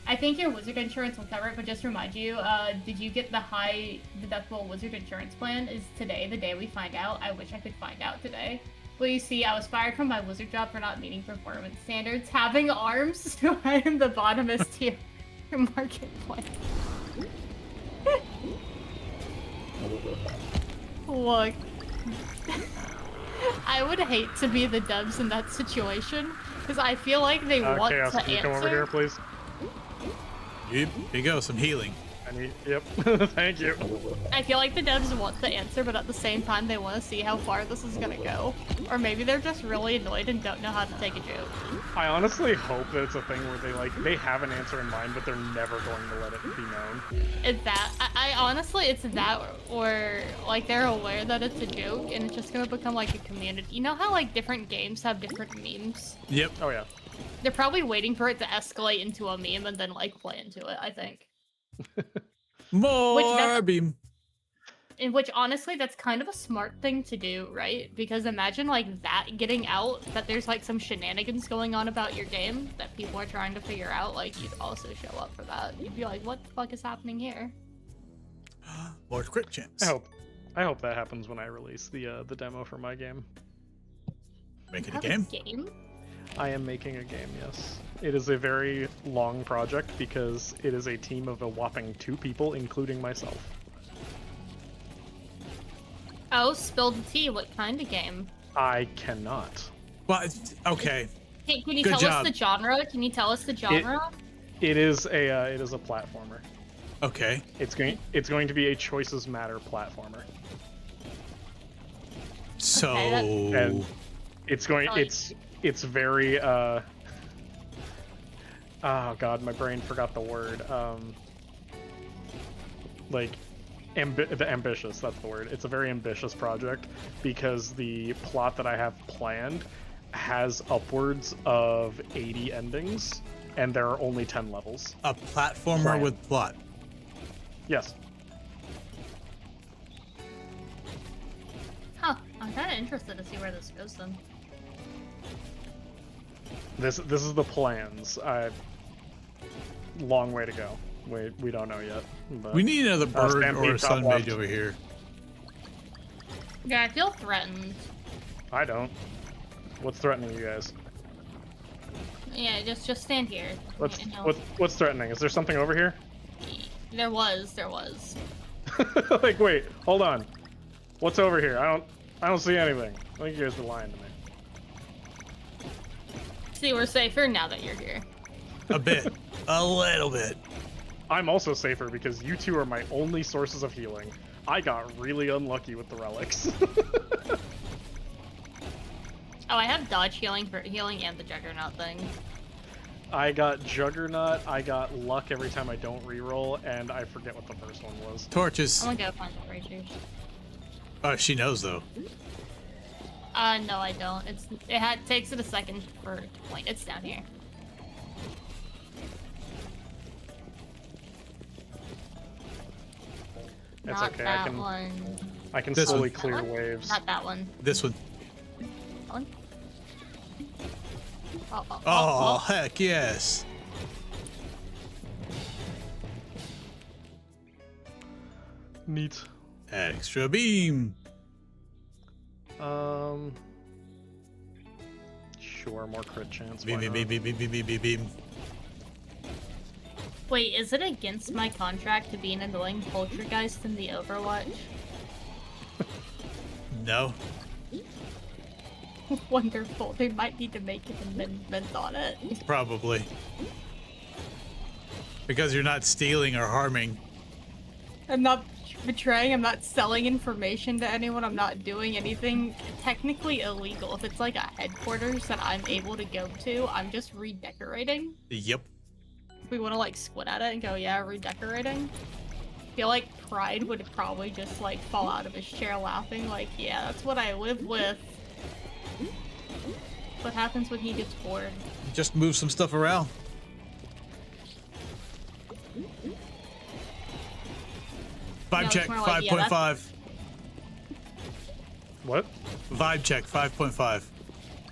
I think your wizard insurance will cover it, but just to remind you, did you get the high deductible wizard insurance plan? Is today the day we find out? I wish I could find out today. Well, you see, I was fired from my wizard job for not meeting performance standards. Having arms, so I am the bottomest tier market plan. Look. I would hate to be the devs in that situation, because I feel like they want Chaos, to can you answer. come over here, please? Yep, here you go, some healing. Yep. Thank you. I feel like the devs want the answer, but at the same time, they want to see how far this is gonna go. Or maybe they're just really annoyed and don't know how to take a joke. I honestly hope that it's a thing where they have an answer in mind, but they're never going to let it be known. It's that. I honestly, it's that, or like they're aware that it's a joke and it's just gonna become like a community. You know how like different games have different memes? Yep. Oh yeah. They're probably waiting for it to escalate into a meme and then like play into it, I think. More beam. In which, honestly, that's kind of a smart thing to do, right? Because imagine, like, that getting out, that there's, like, some shenanigans going on about your game that people are trying to figure out, like, you'd also show up for that. You'd be like, what the fuck is happening here? More crit chance. I hope that happens when I release the demo for my game. Making a Have game? Game? I am making a game, yes. It is a very long project because it is a team of a whopping 2 people, including myself. Oh, spill the tea. What kind of game? I cannot. Well, okay. Can you Good tell job. us the genre? Can you tell us the genre? It is a platformer. Okay. It's going to be a Choices Matter platformer. So. Okay, And it's going. It's very. Oh god, my brain forgot the word. Like, ambitious. That's the word. It's a very ambitious project because the plot that I have planned has upwards of 80 endings, and there are only 10 levels. A platformer with plot. Yes. Huh. I'm kind of interested to see where this goes then. This is the plans. Long way to go. We don't know yet. But We need another bird Stampede or a top sun left. mage over here. Yeah, I feel threatened. I don't. What's threatening you guys? Yeah, just stand here. What's threatening? Is there something over here? There was. Like, wait, hold on. What's over here? I don't see anything. I think you guys are lying to me. See, we're safer now that you're here. A bit. A little bit. I'm also safer because you two are my only sources of healing. I got really unlucky with the relics. Oh, I have dodge healing for healing and the Juggernaut thing. I got Juggernaut, I got luck every time I don't reroll, and I forget what the first one was. Torches. I'm gonna go find the ragers. Oh, she knows though. No, I don't. Takes it a second for it to point. It's down here. It's Not okay, that one. I can This slowly one. clear That one? waves. Not that one. This one. That one? Oh, heck yes. Neat. Extra beam. Sure, more crit chance. Beam, why beam, not? beam, beam, beam, beam, beam, beam. Wait, is it against my contract to be an annoying poltergeist in the Overwatch? No. Wonderful. They might need to make an amendment on it. Probably. Because you're not stealing or harming. I'm not betraying, I'm not selling information to anyone, I'm not doing anything technically illegal. If it's like a headquarters that I'm able to go to, I'm just redecorating. Yep. If we want to like squint at it and go, yeah, redecorating. I feel like Pride would probably just like fall out of his chair laughing, like, yeah, that's what I live with. What happens when he gets bored? Just move some stuff around. Vibe No, check, it's more like, yeah, 5.5. What? Vibe check, 5.5.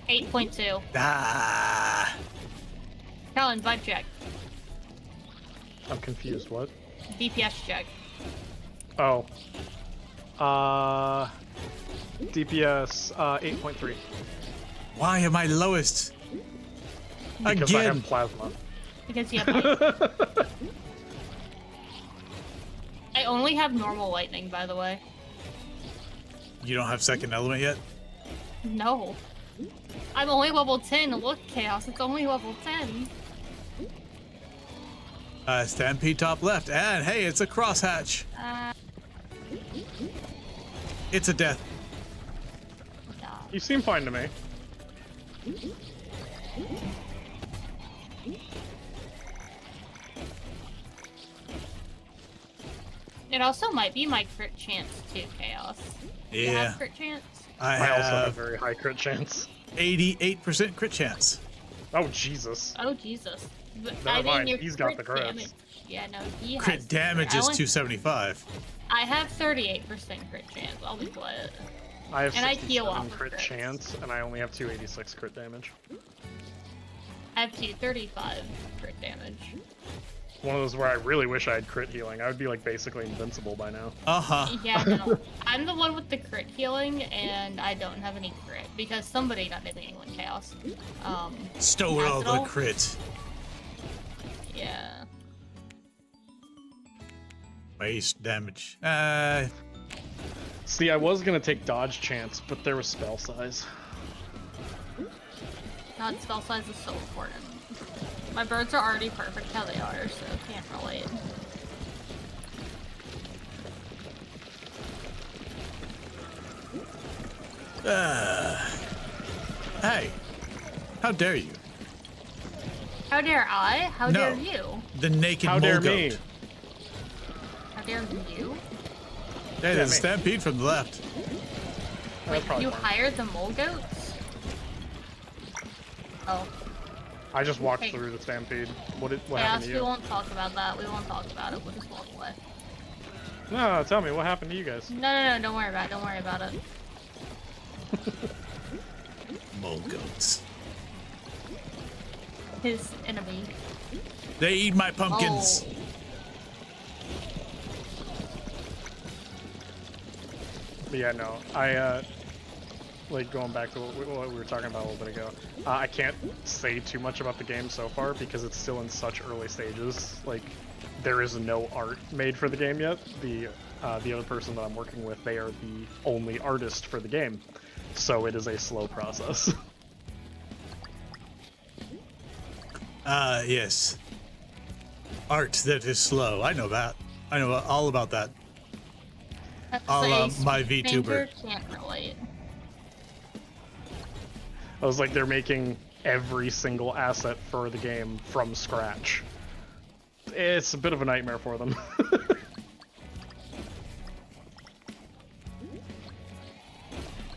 8.2. Ah. Colin, vibe check. I'm confused. What? DPS check. Oh. DPS 8.3. Why am I lowest? Because I Again. have plasma. Because you have light. I only have normal lightning, by the way. You don't have second element yet? No. I'm only level 10. Look, Chaos, it's only level 10. Stampede top left. And hey, it's a crosshatch. It's a death. Nah. You seem fine to me. It also might be my crit chance too, Chaos. You Yeah. have crit chance? I I also have a have very high crit chance. 88% crit chance. Oh, Jesus. Oh, Jesus. Never mind, your he's got the crit crits. damage. Yeah, no, he Crit has. damage I is only- 275. I have 38% crit chance. I'll be quiet. I have And I heal 67 off of crit crits. chance, and I only have 286 crit damage. I have 235 crit damage. One of those where I really wish I had crit healing. I would be like basically invincible by now. Uh-huh. Yeah, no. I'm the one with the crit healing, and I don't have any crit because somebody not making anyone chaos. Stole has all it the all? crit. Yeah. Waste damage. See, I was gonna take dodge chance, but there was spell size. God, spell size is so important. My birds are already perfect how they are, so can't relate. Hey, how dare you? How dare I? How No. dare you? The naked How dare mole me? goat. How dare you? Hey, there's a me. stampede from the left. Wait, probably you fine. hired the mole goats? Oh. I just walked Hey. through the stampede. What Chaos, happened to we you? won't talk about that. We won't talk about it. We'll just walk away. No, tell me what happened to you guys. No, don't worry about it. Don't worry about it. Mole goats. His enemy. They eat my pumpkins. Oh. Yeah, no, I like going back to what we were talking about a little bit ago. I can't say too much about the game so far because it's still in such early stages. Like, there is no art made for the game yet. The other person that I'm working with, they are the only artist for the game, so it is a slow process. Yes. Art that is slow. I know that. I know all about that. My VTuber. Can't relate. I was like, they're making every single asset for the game from scratch. It's a bit of a nightmare for them.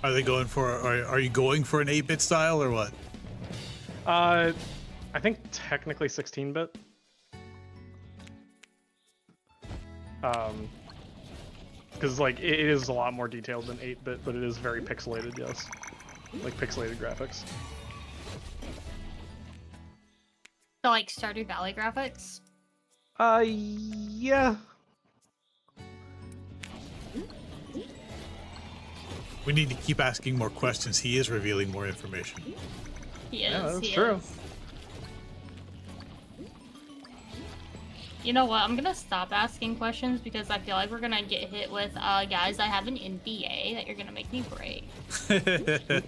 Are they going for? Are you going for an 8-bit style or what? I think technically 16-bit. Because like it is a lot more detailed than 8-bit, but it is very pixelated. Yes, like pixelated graphics. So like Stardew Valley graphics. Yeah. We need to keep asking more questions. He is revealing more information. He is. Yeah, that's he true. is. You know what? I'm gonna stop asking questions because I feel like we're gonna get hit with, guys, I have an NDA that you're gonna make me break.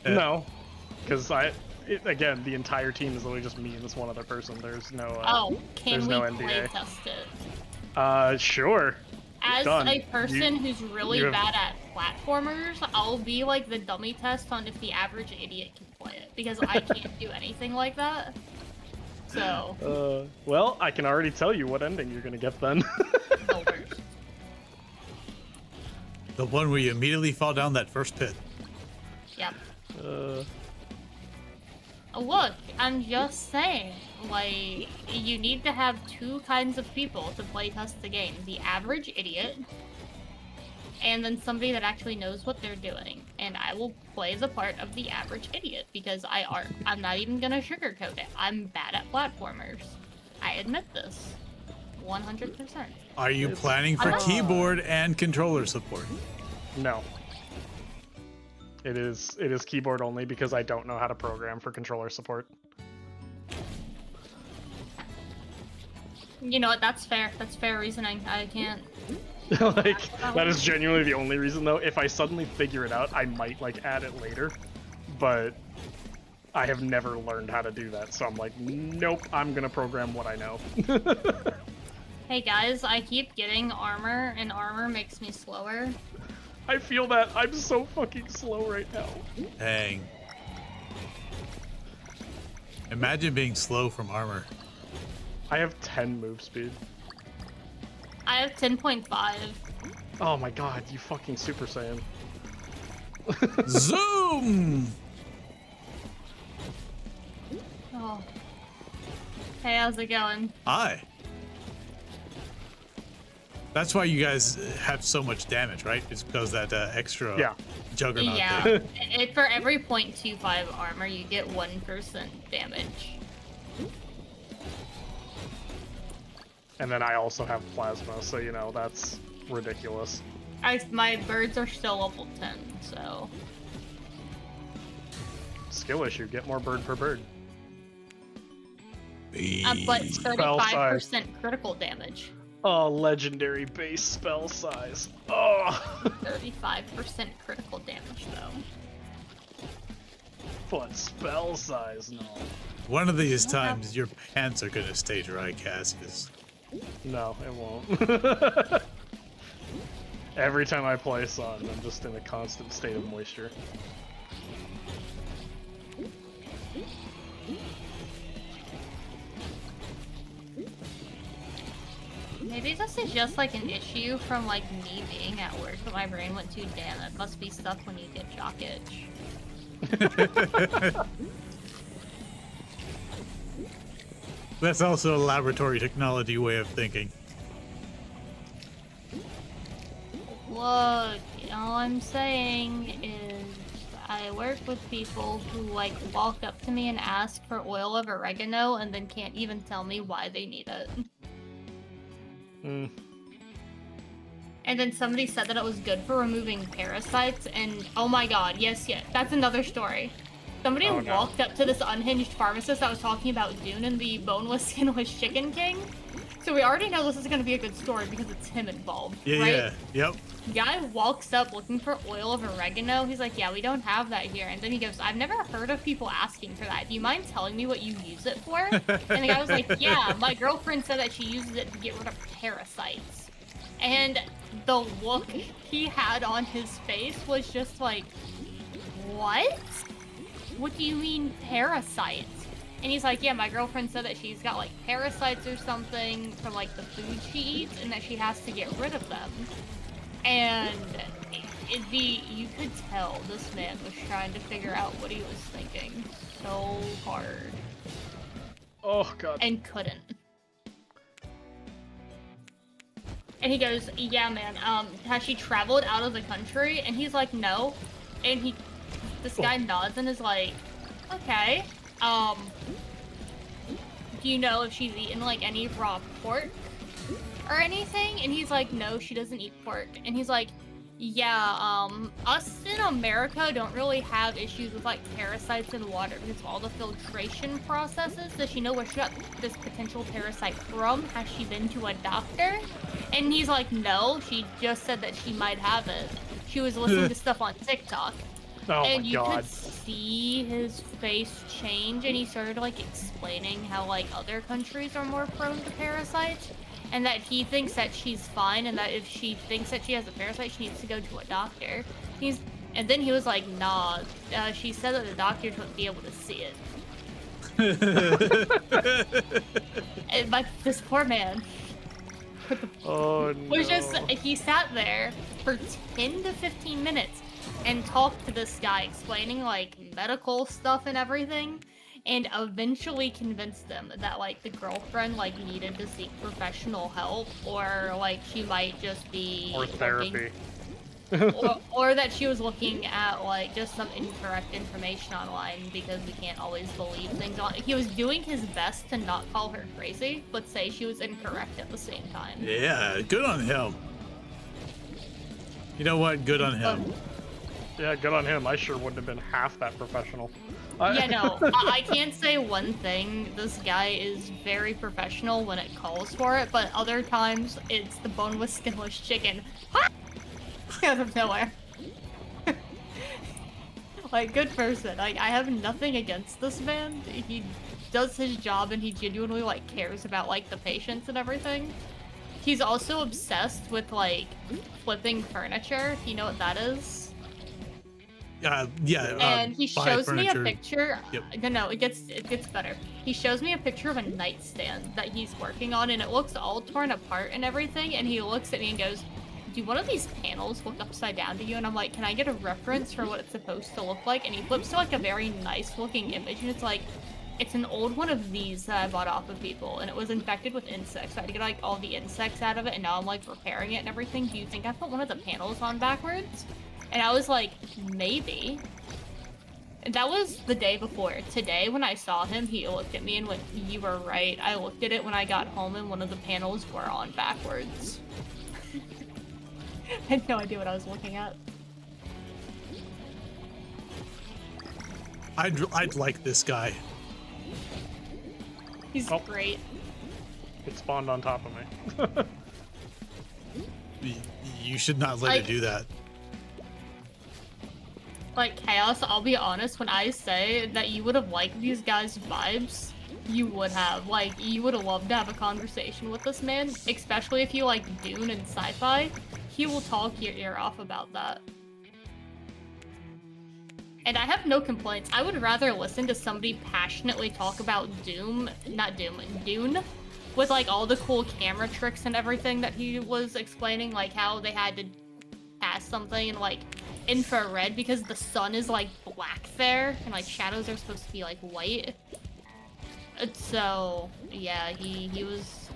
No, because again, the entire team is literally just me and this one other person. There's no. Can there's we no play NDA. test it? Sure. As Done. a person who's really you have- bad at platformers, I'll be like the dummy test on if the average idiot can play it, because I can't do anything like that. So. Well, I can already tell you what ending you're gonna get then. The worst. The one where you immediately fall down that first pit. Yep. Uh, Look, I'm just saying, like, you need to have two kinds of people to play test the game. The average idiot, and then somebody that actually knows what they're doing. And I will play the part of the average idiot, because I'm not even gonna sugarcoat it. I'm bad at platformers. I admit this. 100%. Are you planning for keyboard and controller support? No. It is keyboard only because I don't know how to program for controller support. You know what, that's fair. That's fair reasoning. I can't... Like, that is genuinely the only reason though. If I suddenly figure it out, I might like add it later, but I have never learned how to do that, so I'm like, nope, I'm gonna program what I know. Hey guys, I keep getting armor, and armor makes me slower. I feel that. I'm so fucking slow right now. Dang. Imagine being slow from armor. I have 10 move speed. I have 10.5. Oh my god, you fucking Super Saiyan. Zoom! Oh. Hey, how's it going? Hi. That's why you guys have so much damage, right? It's because that extra juggernaut Yeah. thing. For every 0.25 armor, you get 1% damage. And then I also have plasma, so you know, that's ridiculous. My birds are still level 10, so... Skill issue, get more bird per bird. But 35% critical damage. Oh, legendary base spell size. Oh! 35% critical damage, though. But spell size, no. One of these times, your pants are gonna stay dry, Cassius. No, it won't. Every time I play Sun, I'm just in a constant state of moisture. Maybe this is just like an issue from like me being at work, but my brain went too damn. It must be stuff when you get jock itch. That's also a laboratory technology way of thinking. Look, all I'm saying is I work with people who like walk up to me and ask for oil of oregano and then can't even tell me why they need it. and then somebody said that it was good for removing parasites, and oh my god, yes, that's another story. Somebody walked up to this unhinged pharmacist that was talking about Dune and the boneless, skinless chicken king. So we already know this is going to be a good story because it's him involved, right? Yep. Guy walks up looking for oil of oregano. He's like, yeah, we don't have that here. And then he goes, I've never heard of people asking for that. Do you mind telling me what you use it for? And the guy was like, yeah, my girlfriend said that she uses it to get rid of parasites. And the look he had on his face was just like, what? What do you mean parasites? And he's like, yeah, my girlfriend said that she's got like parasites or something from like the food she eats and that she has to get rid of them. And you could tell this man was trying to figure out what he was thinking so hard. Oh god. And couldn't. And he goes, yeah, man, has she traveled out of the country? And he's like, no. And this guy nods and is like, okay. Do you know if she's eaten like any raw pork or anything? And he's like, no, she doesn't eat pork. And he's like, yeah, us in America don't really have issues with like parasites in water because of all the filtration processes. Does she know where she got this potential parasite from? Has she been to a doctor? And he's like, no, she just said that she might have it. She was listening to stuff on TikTok. Oh and my you god. could see his face change, and he started like explaining how like other countries are more prone to parasites, and that he thinks that she's fine, and that if she thinks that she has a parasite, she needs to go to a doctor. And then he was like, nah, she said that the doctors wouldn't be able to see it. And this poor man. Oh no. Was just, he sat there for 10 to 15 minutes and talked to this guy explaining like medical stuff and everything, and eventually convinced them that like the girlfriend like needed to seek professional help, or like she might just be therapy. or that she was looking at like just some incorrect information online, because we can't always believe things on. He was doing his best to not call her crazy, but say she was incorrect at the same time. Yeah, good on him. You know what? Good on him. Yeah, good on him. I sure wouldn't have been half that professional. Yeah, no, I can't say one thing. This guy is very professional when it calls for it, but other times it's the boneless, skinless chicken. Out of nowhere. Like, good person. Like, I have nothing against this man. He does his job and he genuinely, like, cares about, like, the patients and everything. He's also obsessed with, like, flipping furniture, if you know what that is. Yeah. And he shows me a furniture. picture. Yep. No, it gets better. He shows me a picture of a nightstand that he's working on, and it looks all torn apart and everything. And he looks at me and goes, "Do one of these panels look upside down to you?" And I'm like, "Can I get a reference for what it's supposed to look like?" And he flips to like a very nice looking image, and it's like, it's an old one of these that I bought off of people, and it was infected with insects. So I had to get like all the insects out of it, and now I'm like repairing it and everything. Do you think I put one of the panels on backwards? And I was like, maybe. And that was the day before. Today, when I saw him, he looked at me and went, "You were right. I looked at it when I got home, and one of the panels were on backwards." I had no idea what I was looking at. I'd like this guy. He's great. It spawned on top of me. You should not let it do that. Like, Chaos, I'll be honest, when I say that you would have liked these guys' vibes, you would have. Like, you would have loved to have a conversation with this man, especially if you like Dune and sci-fi. He will talk your ear off about that. And I have no complaints. I would rather listen to somebody passionately talk about Dune, with like all the cool camera tricks and everything that he was explaining, like how they had to cast something in like infrared because the sun is like black there, and like shadows are supposed to be like white. So yeah, he was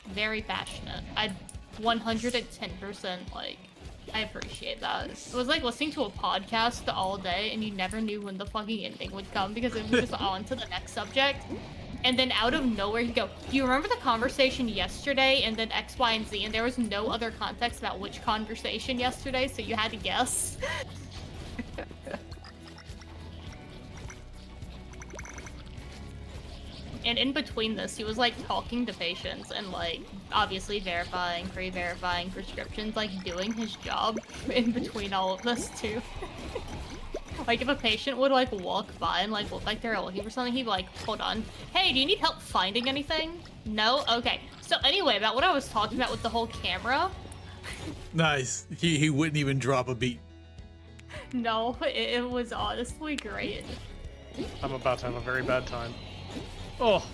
very passionate. I'd 110% like, I appreciate that. It was like listening to a podcast all day and you never knew when the fucking ending would come because it was just on to the next subject. And then out of nowhere, he'd go, do you remember the conversation yesterday? And then X, Y, and Z. And there was no other context about which conversation yesterday, so you had to guess. And in between this, he was like talking to patients and like obviously verifying, pre-verifying prescriptions, like doing his job in between all of this too. Like if a patient would like walk by and like look like they're looking for something, he'd be like, hold on. Hey, do you need help finding anything? No? Okay. So anyway, about what I was talking about with the whole camera. Nice. He wouldn't even drop a beat. No, it was honestly great. I'm about to have a very bad time. Oh.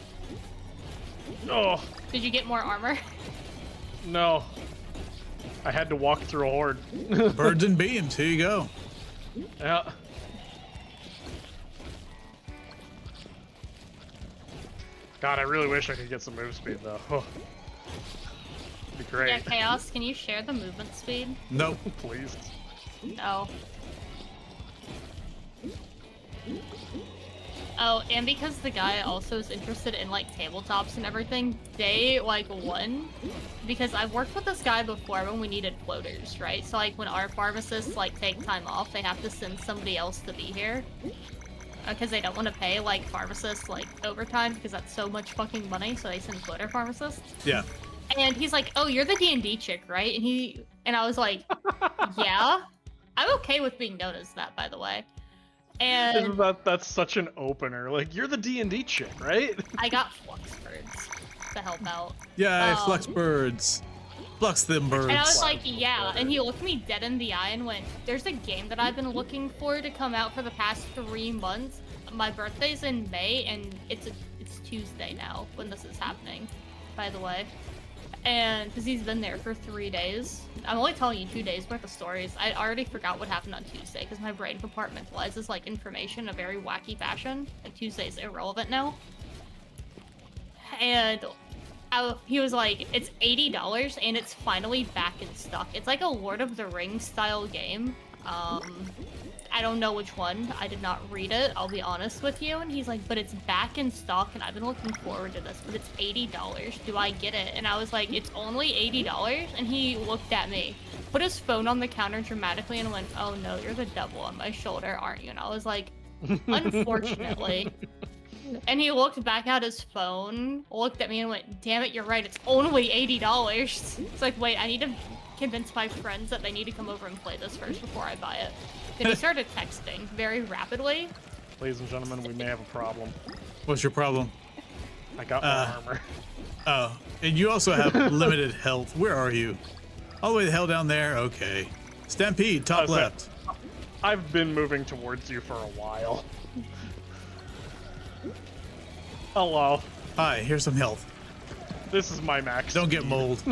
Oh. Did you get more armor? No. I had to walk through a horde. Birds and beams. Here you go. Yeah. God, I really wish I could get some move speed though. Oh. Be great. Yeah, Chaos, can you share the movement speed? Nope. Please. No. Oh, and because the guy also is interested in like tabletops and everything, they like won. Because I've worked with this guy before when we needed floaters, right? So like when our pharmacists like take time off, they have to send somebody else to be here. Because they don't want to pay like pharmacists like overtime because that's so much fucking money, so they send floater pharmacists. Yeah. And he's like, oh, you're the D&D chick, right? And I was like, yeah. I'm okay with being known as that, by the way. And That's such an opener. Like, you're the D&D chick, right? I got flux birds to help out. Yeah, flux birds. Flux them birds. And I was like, yeah. And he looked me dead in the eye and went, there's a game that I've been looking for to come out for the past 3 months. My birthday's in May, and it's Tuesday now when this is happening, by the way. And because he's been there for 3 days. I'm only telling you 2 days worth of stories. I already forgot what happened on Tuesday because my brain compartmentalizes like information in a very wacky fashion. And Tuesday's irrelevant now. And he was like, it's $80 and it's finally back in stock. It's like a Lord of the Rings style game. I don't know which one. I did not read it, I'll be honest with you. And he's like, but it's back in stock and I've been looking forward to this, but it's $80. Do I get it? And I was like, it's only $80? And he looked at me, put his phone on the counter dramatically and went, oh no, you're the devil on my shoulder, aren't you? And I was like, unfortunately. And he looked back at his phone, looked at me and went, damn it, you're right, it's only $80. It's like, wait, I need to convince my friends that they need to come over and play this first before I buy it. Then he started texting very rapidly. Ladies and gentlemen, we may have a problem. What's your problem? I got my armor. Oh, and you also have limited health. Where are you? All the way the hell down there? Okay. Stampede, top left. I've been moving towards you for a while. Hello. Hi, here's some health. This is my max. Don't get mold.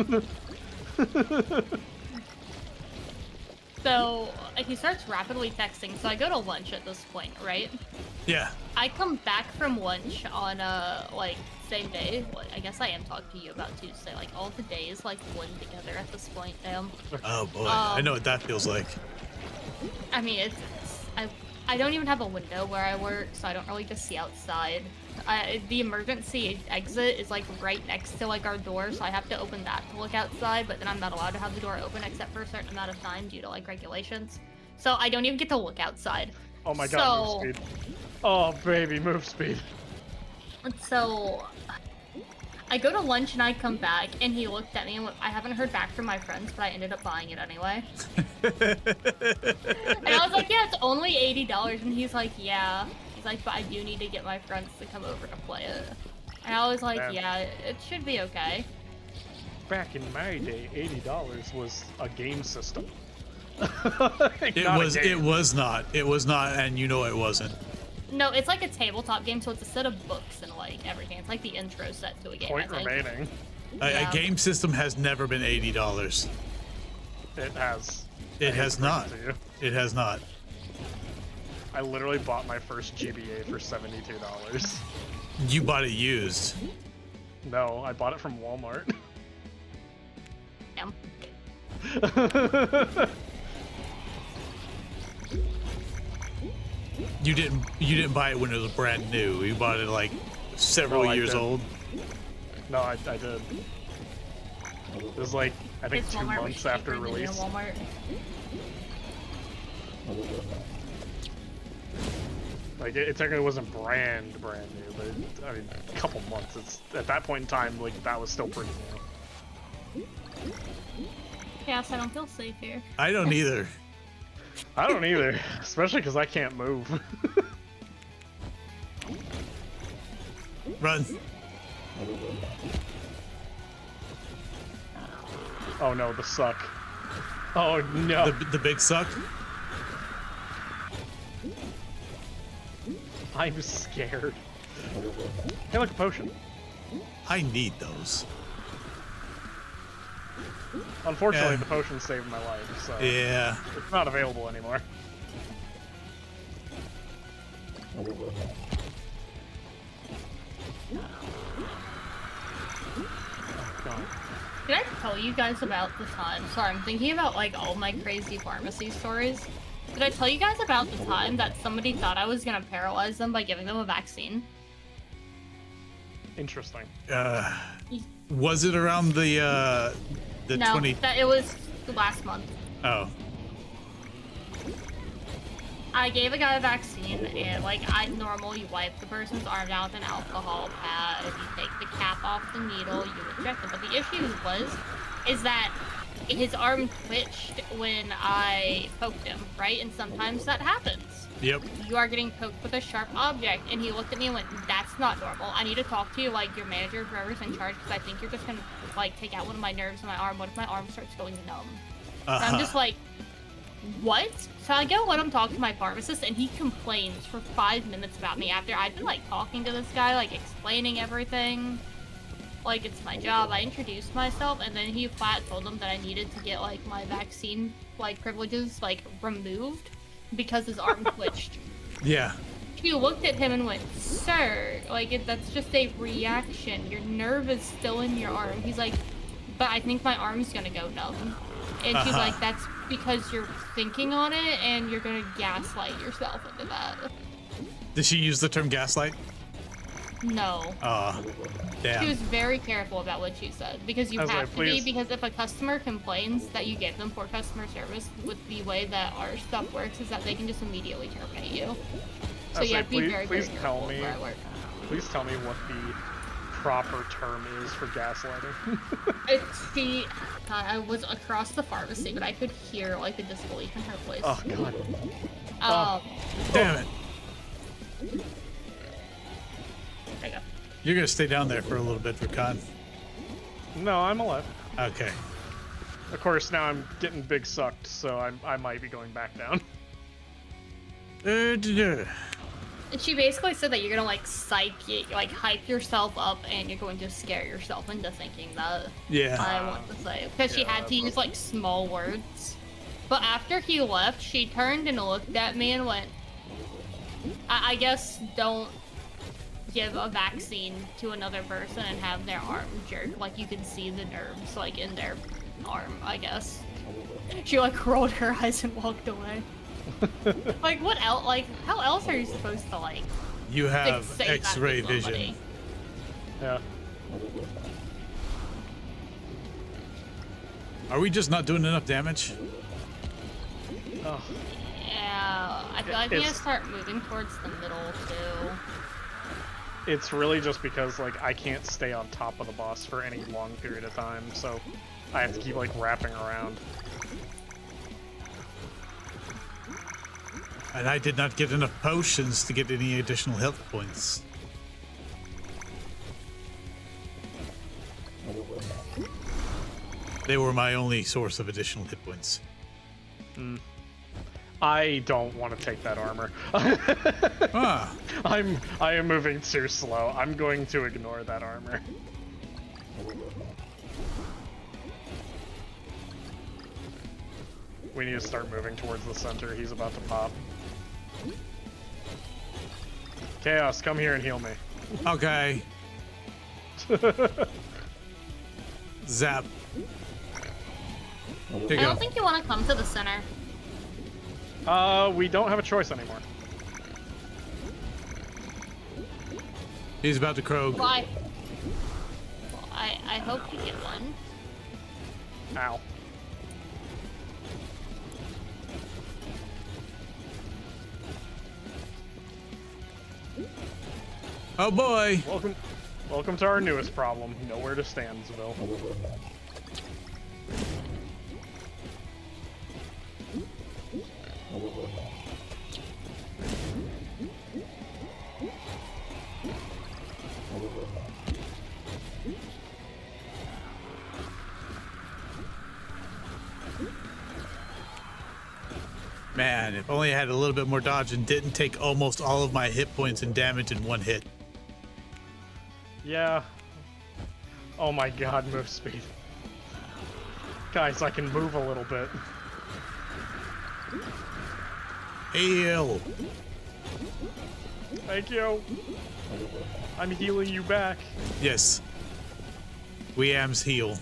So he starts rapidly texting. So I go to lunch at this point, right? Yeah. I come back from lunch on like same day. Well, I guess I am talking to you about Tuesday. Like all the days like blend together at this point. Damn. Oh boy, I know what that feels like. I mean, I don't even have a window where I work, so I don't really just see outside. The emergency exit is like right next to like our door, so I have to open that to look outside, but then I'm not allowed to have the door open except for a certain amount of time due to like regulations. So I don't even get to look outside. Oh my god, move speed. Oh baby, move speed. So I go to lunch and I come back and he looked at me and went, I haven't heard back from my friends, but I ended up buying it anyway. And I was like, yeah, it's only $80. And he's like, yeah. He's like, but I do need to get my friends to come over to play it. And I was like, yeah, it should be okay. Back in my day, $80 was a game system. It was not, and you know it wasn't. No, it's like a tabletop game, so it's a set of books and like everything. It's like the intro set to a game. Point remaining. A game system has never been $80. It has. It has not. It has not. I literally bought my first GBA for $72. You bought it used. No, I bought it from Walmart. Damn. You didn't buy it when it was brand new. You bought it like several No, I years did. old. No, I did. It was like, I think His 2 Walmart was months after cheaper than your release. Walmart. Like, it technically wasn't brand new, but I mean, a couple months. It's at that point in time, like, that was still pretty new. Yes, I don't feel safe here. I don't either. I don't either, especially because I can't move. Run. Oh no, the suck. Oh no. The big suck. I'm scared. Hey, look, a potion. I need those. Unfortunately, Yeah. the potion saved my life, so Yeah. it's not available anymore. God. Did I tell you guys about the time? Sorry, I'm thinking about like all my crazy pharmacy stories. Did I tell you guys about the time that somebody thought I was gonna paralyze them by giving them a vaccine? Interesting. Was it around the No, 20? that it was last month. Oh. I gave a guy a vaccine, and like normal, you wipe the person's arm down with an alcohol pad, you take the cap off the needle, you inject it. But the issue is that his arm twitched when I poked him, right? And sometimes that happens. Yep. You are getting poked with a sharp object, and he looked at me and went, "That's not normal. I need to talk to you, like your manager, whoever's in charge, because I think you're just gonna like take out one of my nerves in my arm. What if my arm starts going numb?" So I'm just like, what? So I go let him talk to my pharmacist, and he complains for 5 minutes about me after I'd been like talking to this guy, like explaining everything. Like it's my job. I introduced myself, and then he flat told him that I needed to get like my vaccine like privileges like removed because his arm twitched. Yeah. She looked at him and went, "Sir, like that's just a reaction. Your nerve is still in your arm." He's like, "But I think my arm's gonna go numb." And she's like, "That's because you're thinking on it and you're gonna gaslight yourself into that." Did she use the term gaslight? No. Damn. She was very careful about what she said because you I was have like, to please. be, because if a customer complains that you gave them poor customer service, with the way that our stuff works is that they can just immediately terminate you. So I was you like, have to be very, please very tell careful me. where I work. Please tell me what the proper term is for gaslighting. See, I was across the pharmacy, but I could hear like the disbelief in her voice. Oh god. Damn it. There you go. You're gonna stay down there for a little bit, Rakan. No, I'm alive. Okay. Of course, now I'm getting big sucked, so I might be going back down. And she basically said that you're gonna like hype yourself up, and you're going to scare yourself into thinking that. Yeah. I want to say, because she had to use like small words. But after he left, she turned and looked at me and went, I guess don't give a vaccine to another person and have their arm jerk. Like you can see the nerves like in their arm, I guess." She like rolled her eyes and walked away. Like what else? Like how else are you supposed to like? You have say that to X-ray somebody? vision. Yeah. Are we just not doing enough damage? Oh. Yeah, I feel like we need to It's- start moving towards the middle too. It's really just because like I can't stay on top of the boss for any long period of time, so I have to keep like wrapping around. And I did not get enough potions to get any additional health points. They were my only source of additional hit points. I don't want to take that armor. Ah, I am moving too slow. I'm going to ignore that armor. We need to start moving towards the center. He's about to pop. Chaos, come here and heal me. okay. Zap. Here you I go. don't think you want to come to the center. We don't have a choice anymore. He's about to croak. Why? Well, I hope you get one. Ow. Oh boy. Welcome to our newest problem. Nowhere to Standsville. Man, if only I had a little bit more dodge and didn't take almost all of my hit points and damage in one hit. Yeah. Oh my god, move speed. Guys, I can move a little bit. Heal. Thank you. I'm healing you back. Yes. We ams heal.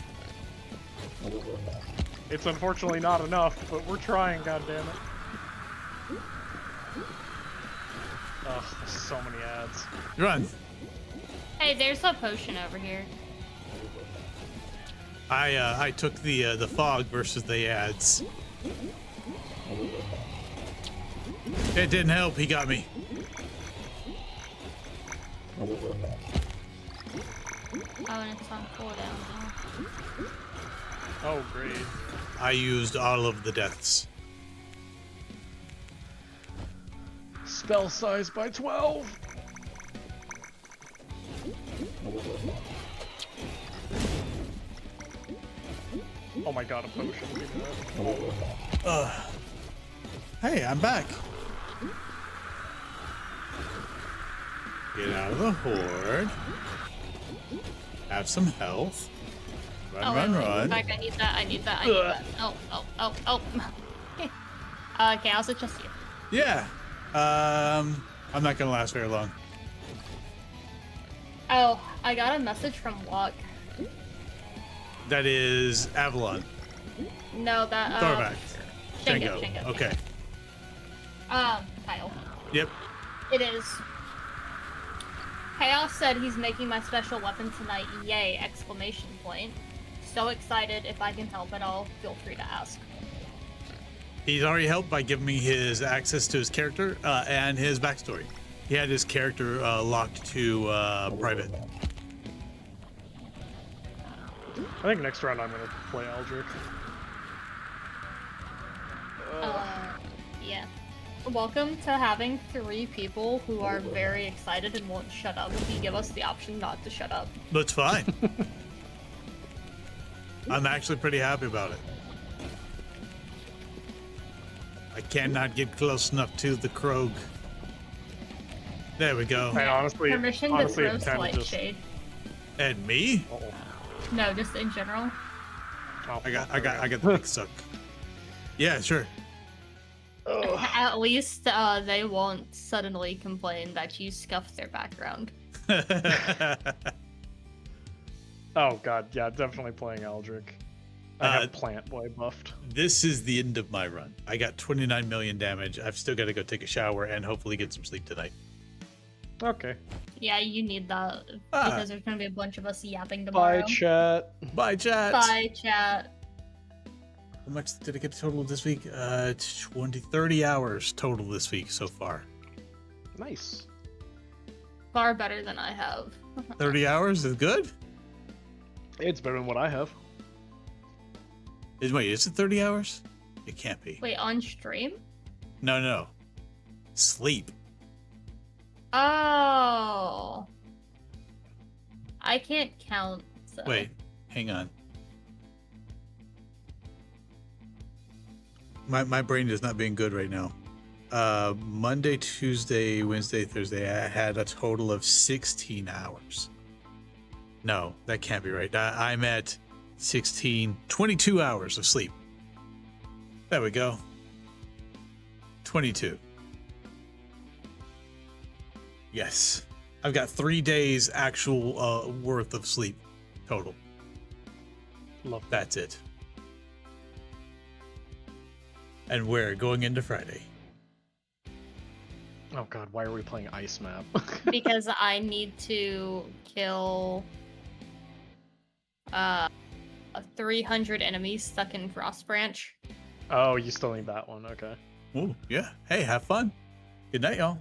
It's unfortunately not enough, but we're trying, goddammit. Ugh, there's so many ads. Run. Hey, there's a potion over here. I took the fog versus the ads. It didn't help. He got me. Oh, and it's on cooldown now. Oh, great. I used all of the deaths. Spell size by 12. Oh my god, a potion. Give me that. Hey, I'm back. Get out of the horde. Have some health. Run, Oh, run, wait, run. in fact, I need that. I need that. Oh. Okay, I'll suggest you. Yeah. I'm not gonna last very long. Oh, I got a message from Luck. That is Avalon. No, that Thorvac. Shingo. Okay. Kyle. Yep. It is. Chaos said he's making my special weapon tonight. Yay! Exclamation point. So excited. If I can help at all, feel free to ask. He's already helped by giving me his access to his character and his backstory. He had his character locked to private. I think next round I'm gonna play Eldrick. Yeah. Welcome to having 3 people who are very excited and won't shut up if you give us the option not to shut up. That's fine. I'm actually pretty happy about it. I cannot get close enough to the Krog. There we go. I honestly Permission to intend throw to slight just... shade. And me? Uh-oh. No, just in general. Oh, I got the big suck. Yeah, sure. At least they won't suddenly complain that you scuffed their background. Oh god, yeah, definitely playing Eldrick. I have Plant Boy buffed. This is the end of my run. I got 29 million damage. I've still got to go take a shower and hopefully get some sleep tonight. Okay. Yeah, you need that because there's gonna be a bunch of us yapping Bye, tomorrow. chat. Bye, chat. Bye, chat. How much did I get total this week? 30 hours total this week so far. Nice. Far better than I have. 30 hours is good? It's better than what I have. Wait, is it 30 hours? It can't be. Wait, on stream? No. Sleep. Oh. I can't count. So. Wait, hang on. My brain is not being good right now. Monday, Tuesday, Wednesday, Thursday, I had a total of 16 hours. No, that can't be right. I'm at 22 hours of sleep. There we go. 22. Yes. I've got 3 days actual worth of sleep total. Love that. That's it. And we're going into Friday. Oh god, why are we playing ice map? because I need to kill 300 enemies stuck in Frost Branch. Oh, you still need that one. Okay. Ooh, yeah. Hey, have fun. Good night, y'all.